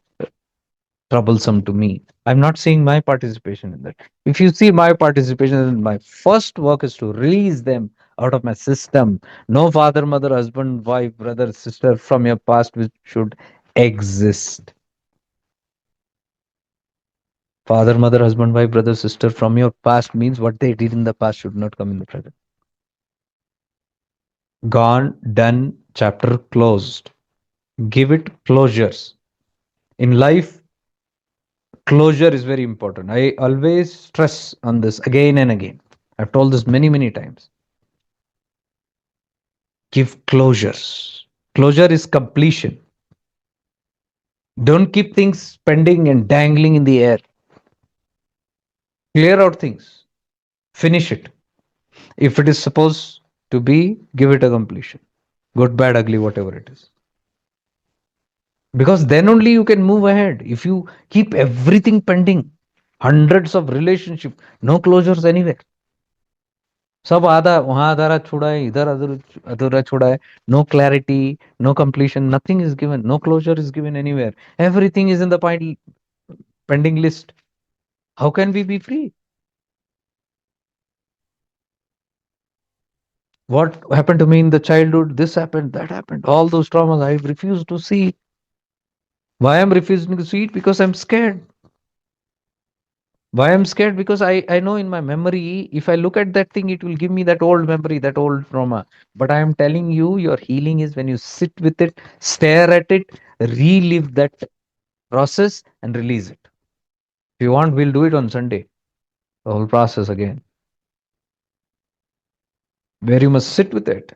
troublesome to me. I'm not seeing my participation in that. If you see my participation, then my first work is to release them out of my system. No father, mother, husband, wife, brother, sister from your past which should exist. Father, mother, husband, wife, brother, sister from your past means what they did in the past should not come in the present. Gone, done, chapter closed. Give it closures. In life, closure is very important. I always stress on this again and again. I've told this many, many times. Give closures. Closure is completion. Don't keep things pending and dangling in the air. Clear out things. Finish it. If it is supposed to be, give it a completion. Good, bad, ugly, whatever it is. Because then only you can move ahead. If you keep everything pending, hundreds of relationship, no closures anywhere. सब आधा वहां अधूरा छोड़ा है, इधर अधूरा छोड़ा है. No clarity, no completion, nothing is given, no closure is given anywhere. Everything is in the pending list. How can we be free? What happened to me in the childhood? This happened, that happened. All those traumas I refuse to see. Why I'm refusing to see it? Because I'm scared. Why I'm scared? Because I know in my memory, if I look at that thing, it will give me that old memory, that old trauma. But I am telling you, your healing is when you sit with it, stare at it, relive that process, and release it. If you want, we'll do it on Sunday. The whole process again, where you must sit with it,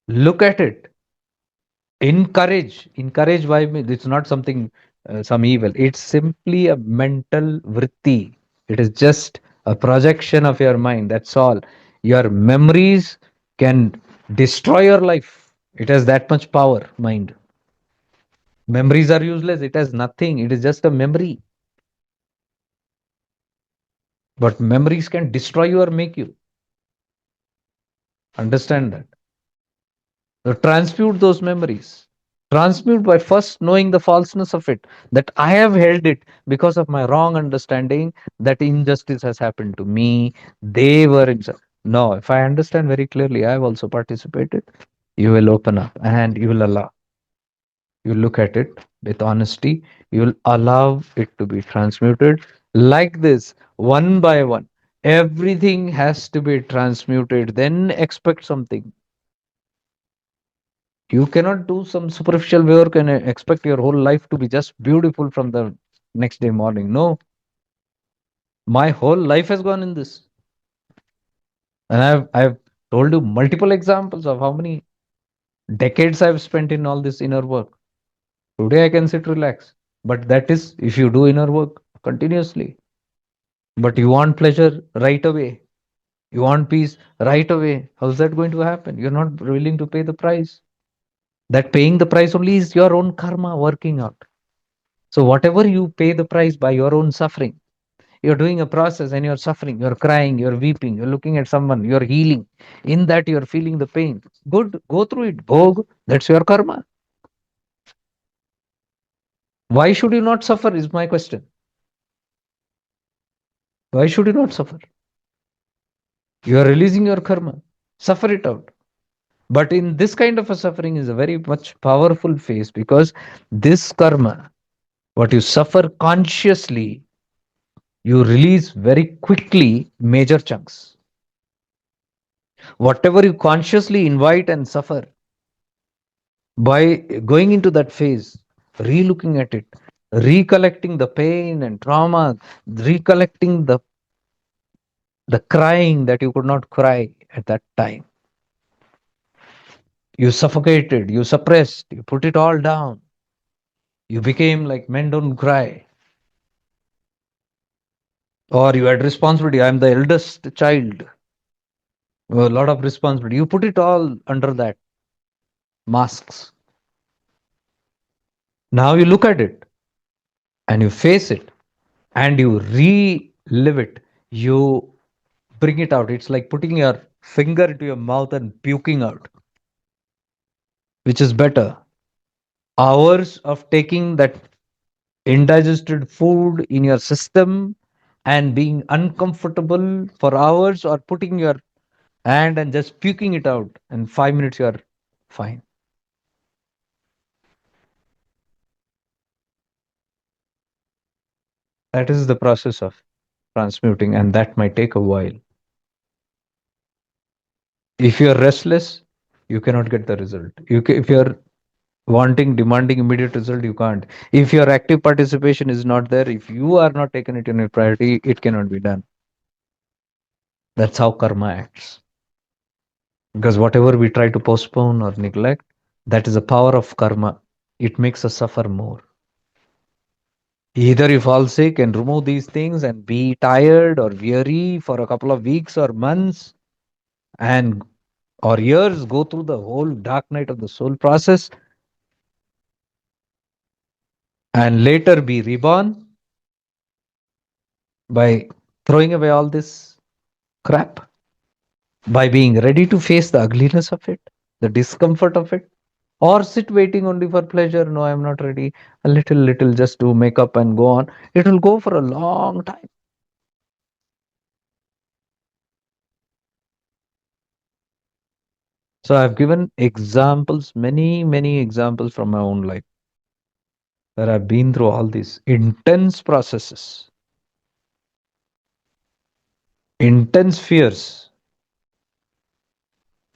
look at it, encourage. Why it's not something, some evil. It's simply a mental vritti. It is just a projection of your mind, that's all. Your memories can destroy your life. It has that much power, mind. Memories are useless, it has nothing, it is just a memory. But memories can destroy you or make you. Understand that. So transmute those memories. Transmute by first knowing the falseness of it, that I have held it because of my wrong understanding, that injustice has happened to me. They were in. No, if I understand very clearly, I have also participated. You will open up and you will allow. You look at it with honesty. You will allow it to be transmuted like this, one by one. Everything has to be transmuted. Then expect something. You cannot do some superficial work and expect your whole life to be just beautiful from the next day morning. No, my whole life has gone in this. And I've told you multiple examples of how many decades I've spent in all this inner work. Today I can sit relax. But that is if you do inner work continuously. But you want pleasure right away. You want peace right away. How's that going to happen? You're not willing to pay the price. That paying the price only is your own karma working out. So whatever you pay the price by your own suffering, you're doing a process and you're suffering, you're crying, you're weeping, you're looking at someone, you're healing. In that, you're feeling the pain. Good, go through it. Bhog, that's your karma. Why should you not suffer? Is my question. Why should you not suffer? You are releasing your karma. Suffer it out. But in this kind of a suffering is a very much powerful phase, because this karma, what you suffer consciously, you release very quickly major chunks. Whatever you consciously invite and suffer, by going into that phase, re-looking at it, recollecting the pain and trauma, recollecting the crying that you could not cry at that time. You suffocated, you suppressed, you put it all down. You became like men don't cry. Or you had responsibility. I'm the eldest child. A lot of responsibility. You put it all under that masks. Now you look at it and you face it and you relive it. You bring it out. It's like putting your finger into your mouth and puking out. Which is better? Hours of taking that indigested food in your system and being uncomfortable for hours, or putting your hand and just puking it out, and 5 minutes you're fine. That is the process of transmuting, and that might take a while. If you are restless, you cannot get the result. If you are wanting, demanding immediate result, you can't. If your active participation is not there, if you are not taken it in a priority, it cannot be done. That's how karma acts. Because whatever we try to postpone or neglect, that is the power of karma. It makes us suffer more. Either you fall sick and remove these things and be tired or weary for a couple of weeks or months and or years, go through the whole dark night of the soul process and later be reborn by throwing away all this crap, by being ready to face the ugliness of it, the discomfort of it, or sit waiting only for pleasure. No, I'm not ready. A little, just to make up and go on. It will go for a long time. So I've given examples, many examples from my own life where I've been through all these intense processes, intense fears,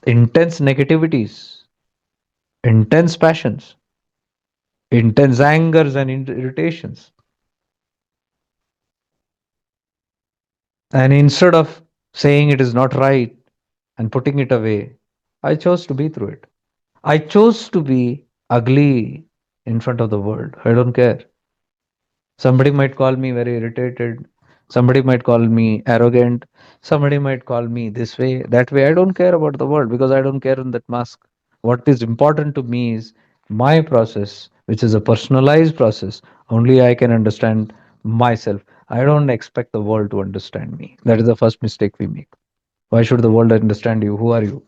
intense negativities, intense passions, intense angers and irritations. And instead of saying it is not right and putting it away, I chose to be through it. I chose to be ugly in front of the world. I don't care. Somebody might call me very irritated. Somebody might call me arrogant. Somebody might call me this way, that way. I don't care about the world because I don't care in that mask. What is important to me is my process, which is a personalized process. Only I can understand myself. I don't expect the world to understand me. That is the first mistake we make. Why should the world understand you? Who are you?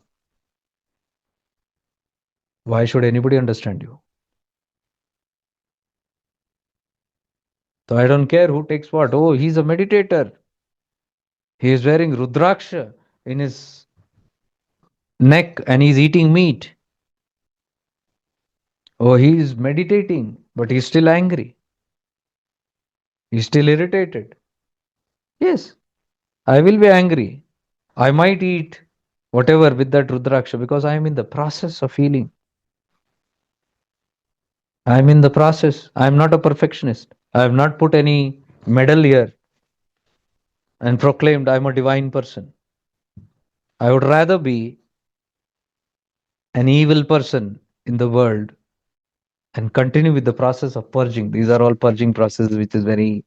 Why should anybody understand you? So I don't care who takes what. Oh, he's a meditator. He is wearing Rudraksha in his neck and he's eating meat. Oh, he is meditating, but he's still angry. He's still irritated. Yes, I will be angry. I might eat whatever with that Rudraksha because I am in the process of healing. I am in the process. I am not a perfectionist. I have not put any medal here and proclaimed I'm a divine person. I would rather be an evil person in the world and continue with the process of purging. These are all purging processes, which is very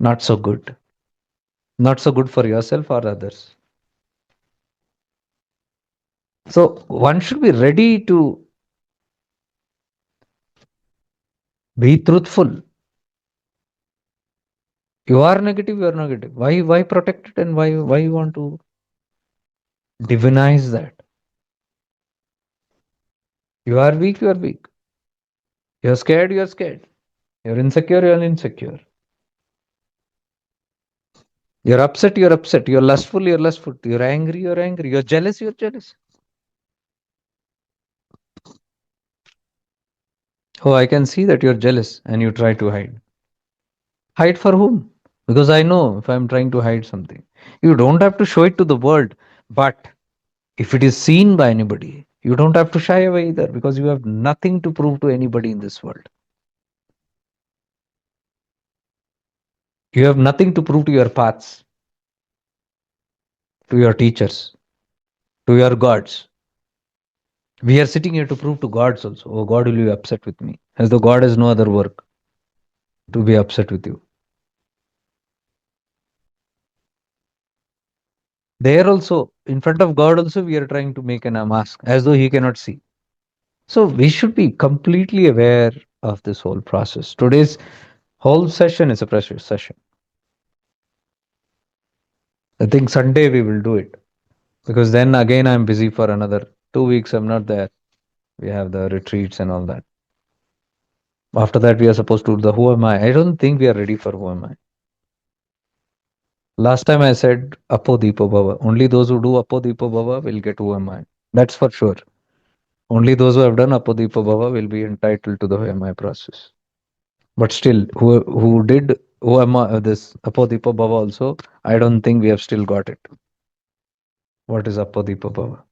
not so good. Not so good for yourself or others. So one should be ready to be truthful. You are negative, you are negative. Why protect it and why you want to divinize that? You are weak, you are weak. You're scared, you're scared. You're insecure, you're insecure. You're upset, you're upset. You're lustful, you're lustful. You're angry, you're angry. You're jealous, you're jealous. Oh, I can see that you're jealous and you try to hide. Hide for whom? Because I know if I'm trying to hide something. You don't have to show it to the world, but if it is seen by anybody, you don't have to shy away either because you have nothing to prove to anybody in this world. You have nothing to prove to your paths, to your teachers, to your gods. We are sitting here to prove to gods also. Oh, God will be upset with me. As though God has no other work to be upset with you. There also, in front of God also, we are trying to make a mask as though He cannot see. So we should be completely aware of this whole process. Today's whole session is a precious session. I think Sunday we will do it because then again I'm busy for another 2 weeks. I'm not there. We have the retreats and all that. After that, we are supposed to do the who am I. I don't think we are ready for who am I. Last time I said Apo Deepo Bhava. Only those who do Apo Deepo Bhava will get who am I. That's for sure. Only those who have done Apo Deepo Bhava will be entitled to the who am I process. But still, who did who am I, this Apodipa Bhava also, I don't think we have still got it. What is Apodipa Bhava?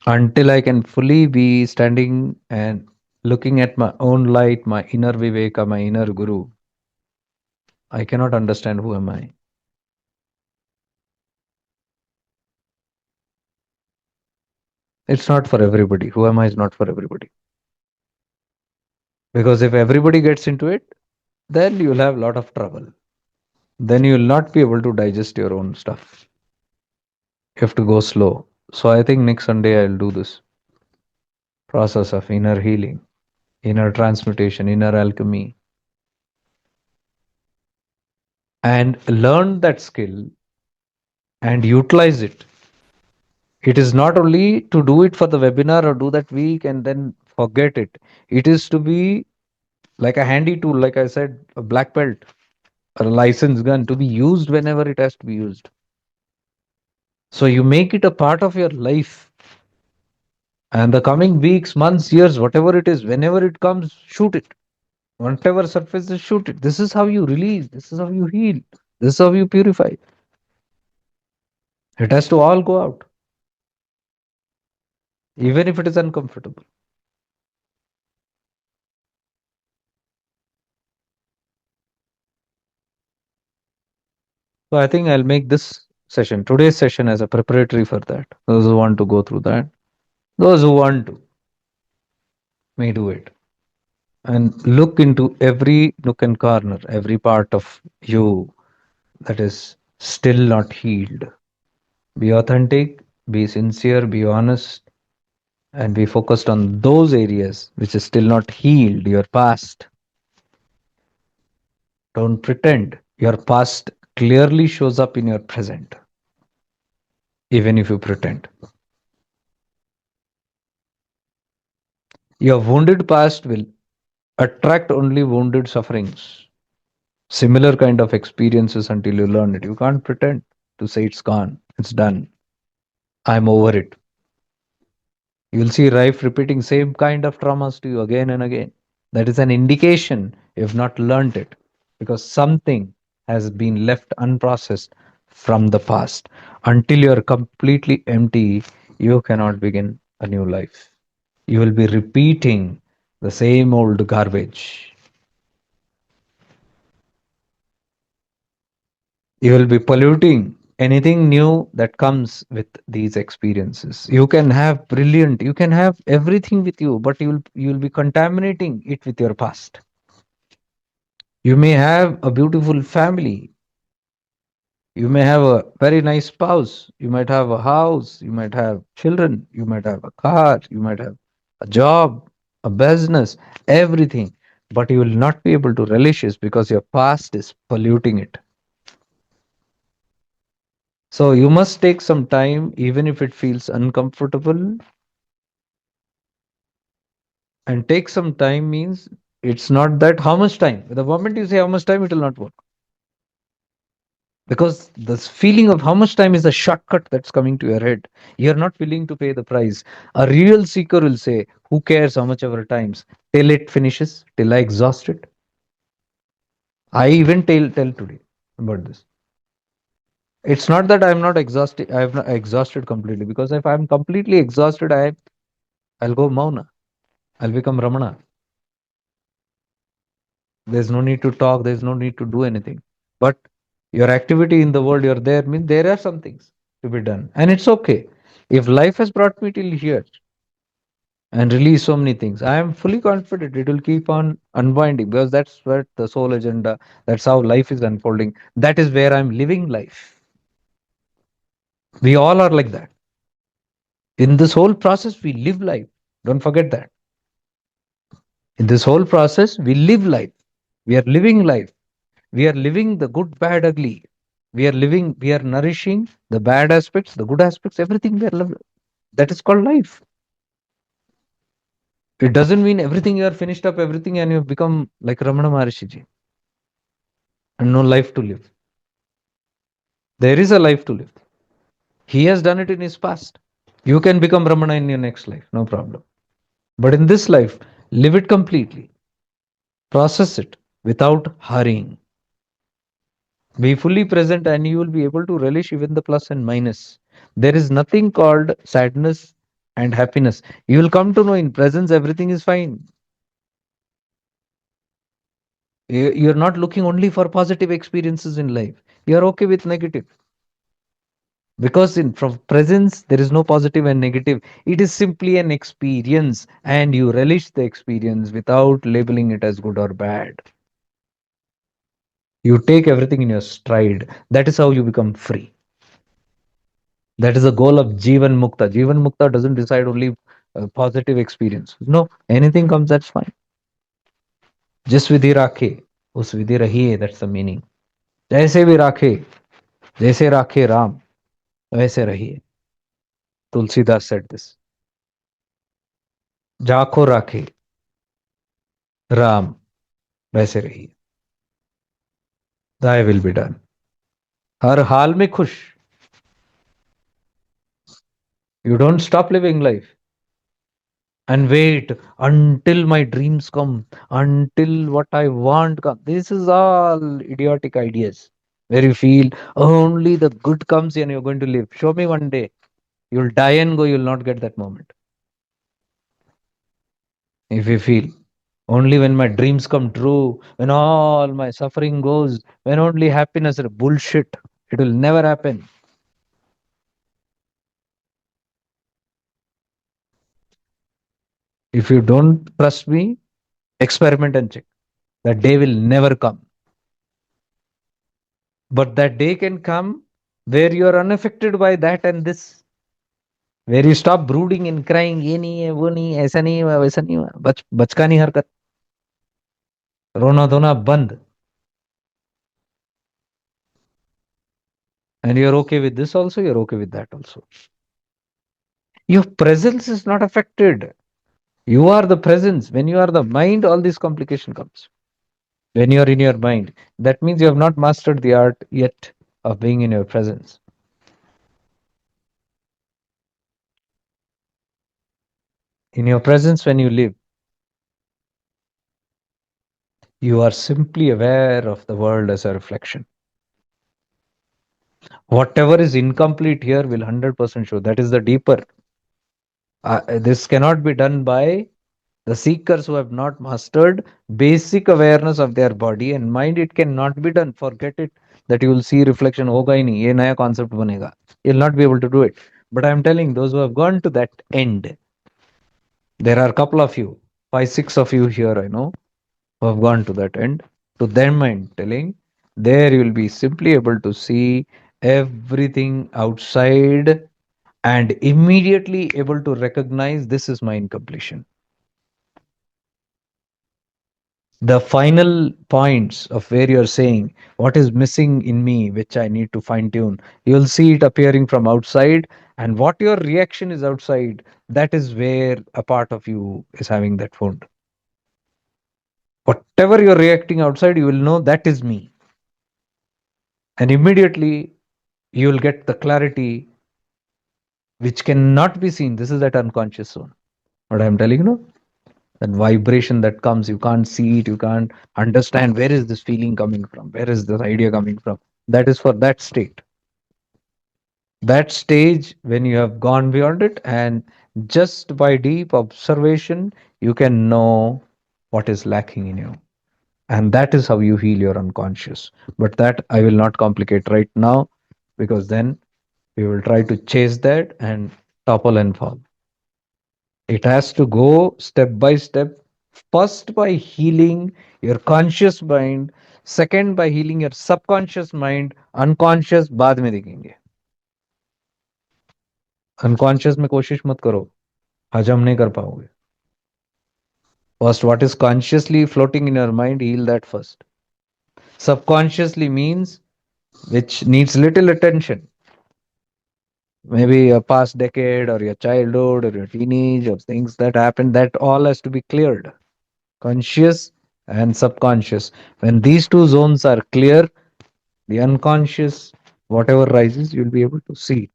Until I can fully be standing and looking at my own light, my inner Viveka, my inner Guru, I cannot understand who am I. It's not for everybody. Who am I is not for everybody. Because if everybody gets into it, then you'll have a lot of trouble. Then you will not be able to digest your own stuff. You have to go slow. So I think next Sunday I'll do this process of inner healing, inner transmutation, inner alchemy, and learn that skill and utilize it. It is not only to do it for the webinar or do that week and then forget it. It is to be like a handy tool, like I said, a black belt or a license gun to be used whenever it has to be used. So you make it a part of your life. And the coming weeks, months, years, whatever it is, whenever it comes, shoot it. Whatever surfaces, shoot it. This is how you release. This is how you heal. This is how you purify. It has to all go out, even if it is uncomfortable. So I think I'll make this session, today's session, as a preparatory for that. Those who want to go through that, those who want to, may do it. And look into every nook and corner, every part of you that is still not healed. Be authentic, be sincere, be honest, and be focused on those areas which is still not healed, your past. Don't pretend. Your past clearly shows up in your present, even if you pretend. Your wounded past will attract only wounded sufferings, similar kind of experiences until you learn it. You can't pretend to say it's gone, it's done, I'm over it. You'll see life repeating same kind of traumas to you again and again. That is an indication you've not learned it because something has been left unprocessed from the past. Until you're completely empty, you cannot begin a new life. You will be repeating the same old garbage. You will be polluting anything new that comes with these experiences. You can have brilliant, you can have everything with you, but you'll be contaminating it with your past. You may have a beautiful family. You may have a very nice spouse. You might have a house. You might have children. You might have a car. You might have a job, a business, everything. But you will not be able to relish it because your past is polluting it. So you must take some time, even if it feels uncomfortable. And take some time means it's not that how much time. The moment you say how much time, it will not work. Because this feeling of how much time is a shortcut that's coming to your head. You're not willing to pay the price. A real seeker will say, who cares how much ever times? Till it finishes, till I exhaust it. I even tell today about this. It's not that I'm not exhausted, I've not exhausted completely. Because if I'm completely exhausted, I'll go Mauna. I'll become Ramana. There's no need to talk, there's no need to do anything. But your activity in the world, you're there, means there are some things to be done. And it's okay. If life has brought me till here and release so many things, I am fully confident it will keep on unwinding because that's what the soul agenda, that's how life is unfolding. That is where I'm living life. We all are like that. In this whole process, we live life. Don't forget that. In this whole process, we live life. We are living life. We are living the good, bad, ugly. We are nourishing the bad aspects, the good aspects, everything we are that is called life. It doesn't mean everything you are finished up, everything, and you've become like Ramana Maharshi ji and no life to live. There is a life to live. He has done it in his past. You can become Ramana in your next life, no problem. But in this life, live it completely. Process it without hurrying. Be fully present and you will be able to relish even the plus and minus. There is nothing called sadness and happiness. You will come to know in presence everything is fine. You're not looking only for positive experiences in life. You're okay with negative. Because in from presence there is no positive and negative. It is simply an experience and you relish the experience without labeling it as good or bad. You take everything in your stride. That is how you become free. That is the goal of Jivan Mukta. Jivan Mukta doesn't decide only positive experience. No, anything comes, that's fine. जिस विधि राखे उस विधि रहिए, that's the meaning. जैसे भी राखे, जैसे राखे राम वैसे रहिए. Tulsidas said this. जाखो राखे राम वैसे रहिए. Thy will be done. हर हाल में खुश. You don't stop living life and wait until my dreams come, until what I want come. This is all idiotic ideas where you feel only the good comes and you're going to live. Show me one day. You'll die and go, you'll not get that moment. If you feel only when my dreams come true, when all my suffering goes, when only happiness is bullshit, it will never happen. If you don't trust me, experiment and check. That day will never come. But that day can come where you are unaffected by that and this, where you stop brooding and crying, ये नहीं है, वो नहीं है, ऐसा नहीं हुआ, वैसा नहीं हुआ, बचकानी हरकत, रोना धोना बंद. And you're okay with this also, you're okay with that also. Your presence is not affected. You are the presence. When you are the mind, all this complication comes. When you are in your mind, that means you have not mastered the art yet of being in your presence. In your presence, when you live, you are simply aware of the world as a reflection. Whatever is incomplete here will 100% show. That is the deeper. This cannot be done by the seekers who have not mastered basic awareness of their body and mind. It cannot be done. Forget it that you will see reflection. होगा ही नहीं, ये नया concept बनेगा. You'll not be able to do it. But I'm telling those who have gone to that end, there are a couple of you, 5, 6 of you here, I know, who have gone to that end. To them, I'm telling, there you will be simply able to see everything outside and immediately able to recognize this is my incompletion. The final points of where you're saying what is missing in me, which I need to fine tune, you'll see it appearing from outside, and what your reaction is outside, that is where a part of you is having that wound. Whatever you're reacting outside, you will know that is me. And immediately you will get the clarity which cannot be seen. This is that unconscious zone. What I'm telling you, that vibration that comes, you can't see it, you can't understand where is this feeling coming from, where is this idea coming from. That is for that state, that stage when you have gone beyond it, and just by deep observation you can know what is lacking in you, and that is how you heal your unconscious. But that I will not complicate right now, because then we will try to chase that and topple and fall. It has to go step by step. First, by healing your conscious mind. Second, by healing your subconscious mind. Unconscious बाद में देखेंगे. Unconscious में कोशिश मत करो, हजम नहीं कर पाओगे. First, what is consciously floating in your mind, heal that first. Subconsciously means which needs little attention. Maybe your past decade or your childhood or your teenage or things that happened, that all has to be cleared. Conscious and subconscious. When these two zones are clear, the unconscious, whatever rises, you'll be able to see.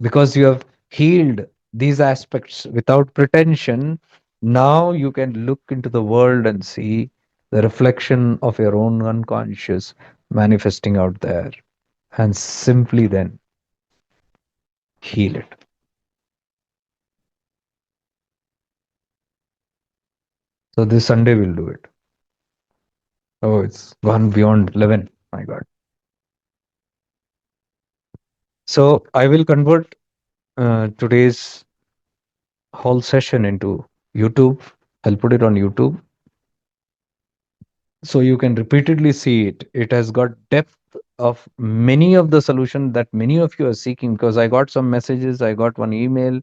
Because you have healed these aspects without pretension, now you can look into the world and see the reflection of your own unconscious manifesting out there, and simply then heal it. So this Sunday we'll do it. Oh, it's gone beyond 11. My God. So I will convert today's whole session into YouTube. I'll put it on YouTube so you can repeatedly see it. It has got depth of many of the solution that many of you are seeking, because I got some messages, I got one email,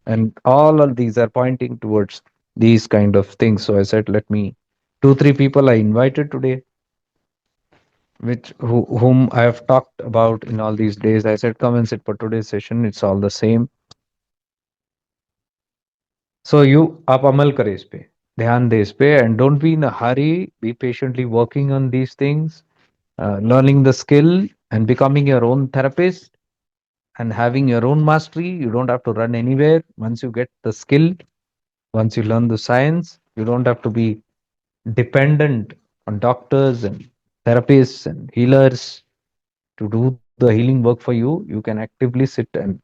and all of these are pointing towards these kind of things. So I said, let me, two, three people I invited today, whom I have talked about in all these days. I said, come and sit for today's session. It's all the same. So you आप अमल करें इस पे, ध्यान दे इस पे, and don't be in a hurry. Be patiently working on these things, learning the skill and becoming your own therapist and having your own mastery. You don't have to run anywhere. Once you get the skill, once you learn the science, you don't have to be dependent on doctors and therapists and healers to do the healing work for you. You can actively sit and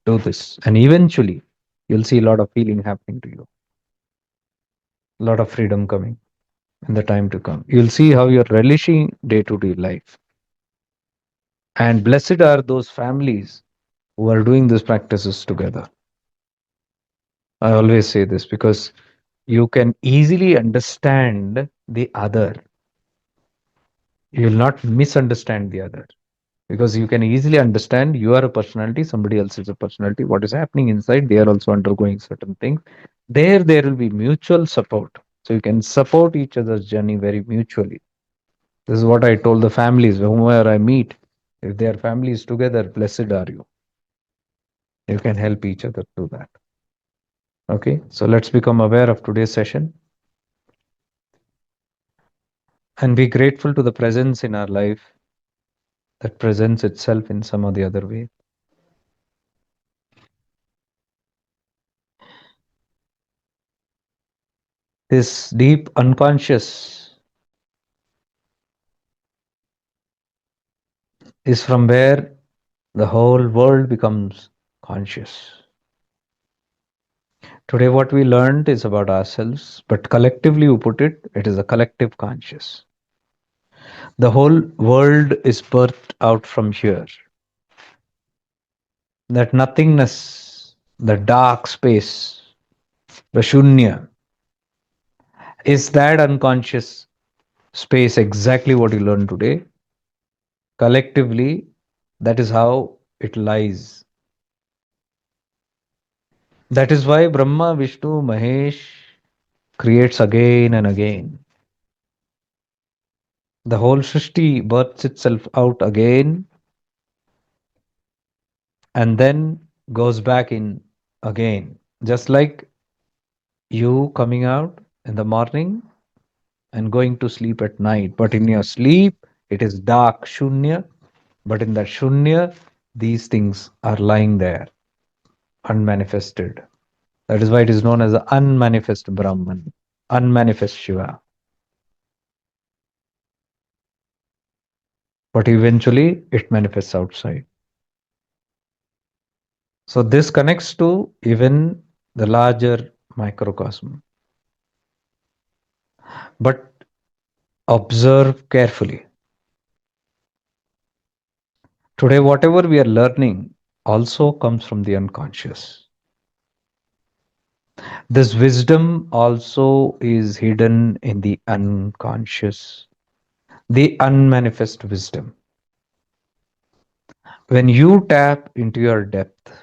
do this, and eventually you'll see a lot of healing happening to you, a lot of freedom coming in the time to come. You'll see how you're relishing day to day life. And blessed are those families who are doing these practices together. I always say this because you can easily understand the other. You will not misunderstand the other, because you can easily understand you are a personality, somebody else is a personality. What is happening inside, they are also undergoing certain things. There will be mutual support. So you can support each other's journey very mutually. This is what I told the families, whomever I meet. If their families together, blessed are you. You can help each other through that. Okay, so let's become aware of today's session and be grateful to the presence in our life that presents itself in some or the other way. This deep unconscious is from where the whole world becomes conscious. Today, what we learned is about ourselves, but collectively, you put it, it is a collective conscious. The whole world is birthed out from here. That nothingness, the dark space, the shunya, is that unconscious space exactly what you learned today? Collectively, that is how it lies. That is why Brahma, Vishnu, Mahesh creates again and again. The whole Srishti births itself out again and then goes back in again. Just like you coming out in the morning and going to sleep at night. But in your sleep, it is dark, shunya. But in that shunya, these things are lying there, unmanifested. That is why it is known as the unmanifest Brahman, unmanifest Shiva. But eventually, it manifests outside. So this connects to even the larger microcosm. But observe carefully. Today, whatever we are learning also comes from the unconscious. This wisdom also is hidden in the unconscious, the unmanifest wisdom. When you tap into your depth,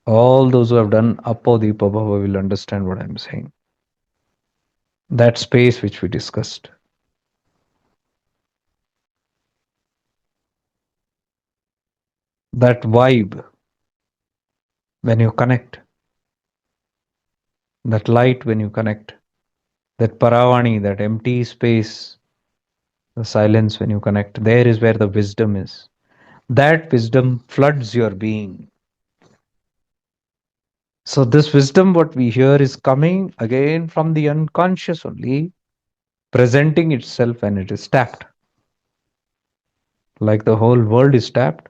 all those who have done Apo Deepa Bhava will understand what I'm saying. That space which we discussed. That vibe when you connect. That light when you connect. That Paravani, that empty space, the silence when you connect. There is where the wisdom is. That wisdom floods your being. So, this wisdom, what we hear, is coming again from the unconscious only. presenting itself and it is tapped. Like the whole world is tapped,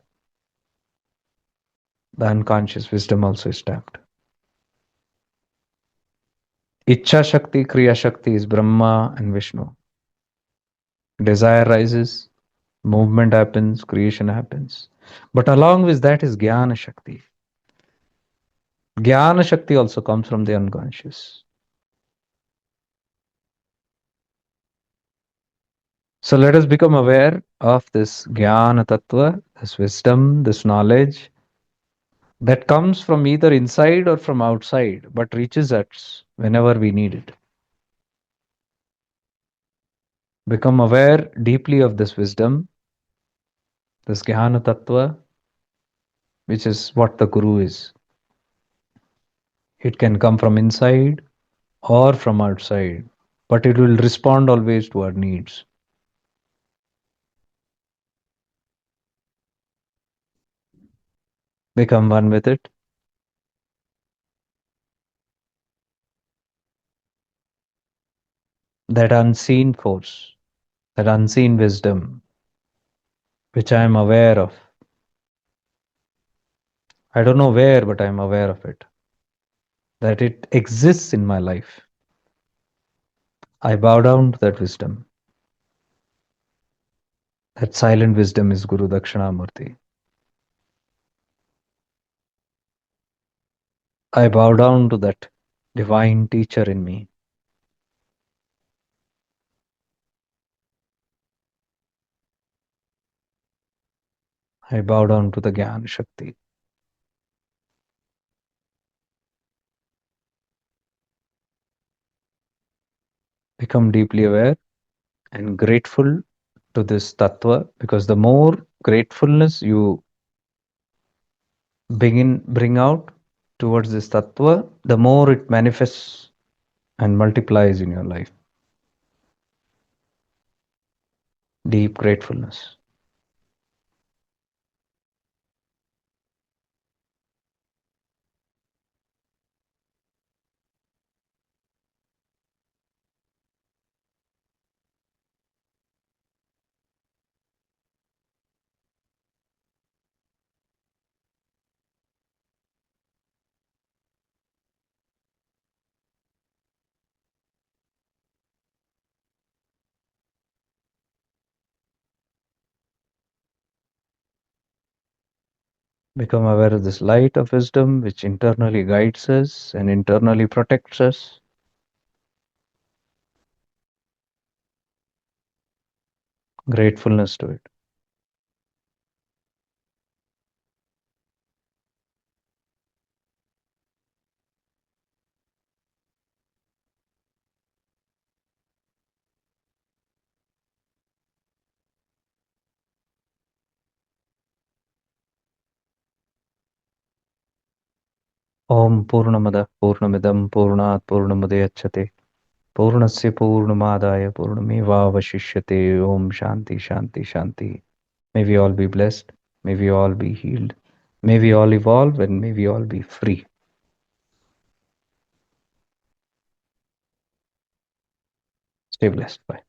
the unconscious wisdom also is tapped. Ichha Shakti, Kriya Shakti is Brahma and Vishnu. Desire rises, movement happens, creation happens. But along with that is Jnana Shakti. Jnana Shakti also comes from the unconscious. So let us become aware of this Jnana Tattva, this wisdom, this knowledge that comes from either inside or from outside, but reaches us whenever we need it. Become aware deeply of this wisdom, this Jnana Tattva, which is what the Guru is. It can come from inside or from outside, but it will respond always to our needs. Become one with it. That unseen force, that unseen wisdom, which I am aware of. I don't know where, but I am aware of it. That it exists in my life. I bow down to that wisdom. That silent wisdom is Guru Dakshinamurti. I bow down to that divine teacher in me. I bow down to the Gyan Shakti. Become deeply aware and grateful to this tattva, because the more gratefulness you bring out towards this tattva, the more it manifests and multiplies in your life. Deep gratefulness. Become aware of this light of wisdom which internally guides us and internally protects us. Gratefulness to it. Om Purnamada Purnamidam Purnat Purnamudayachyate Purnasya Purnamadaya Purnamevavashishyate. Om Shanti Shanti Shanti. May we all be blessed. May we all be healed. May we all evolve and may we all be free. Stay blessed. Bye.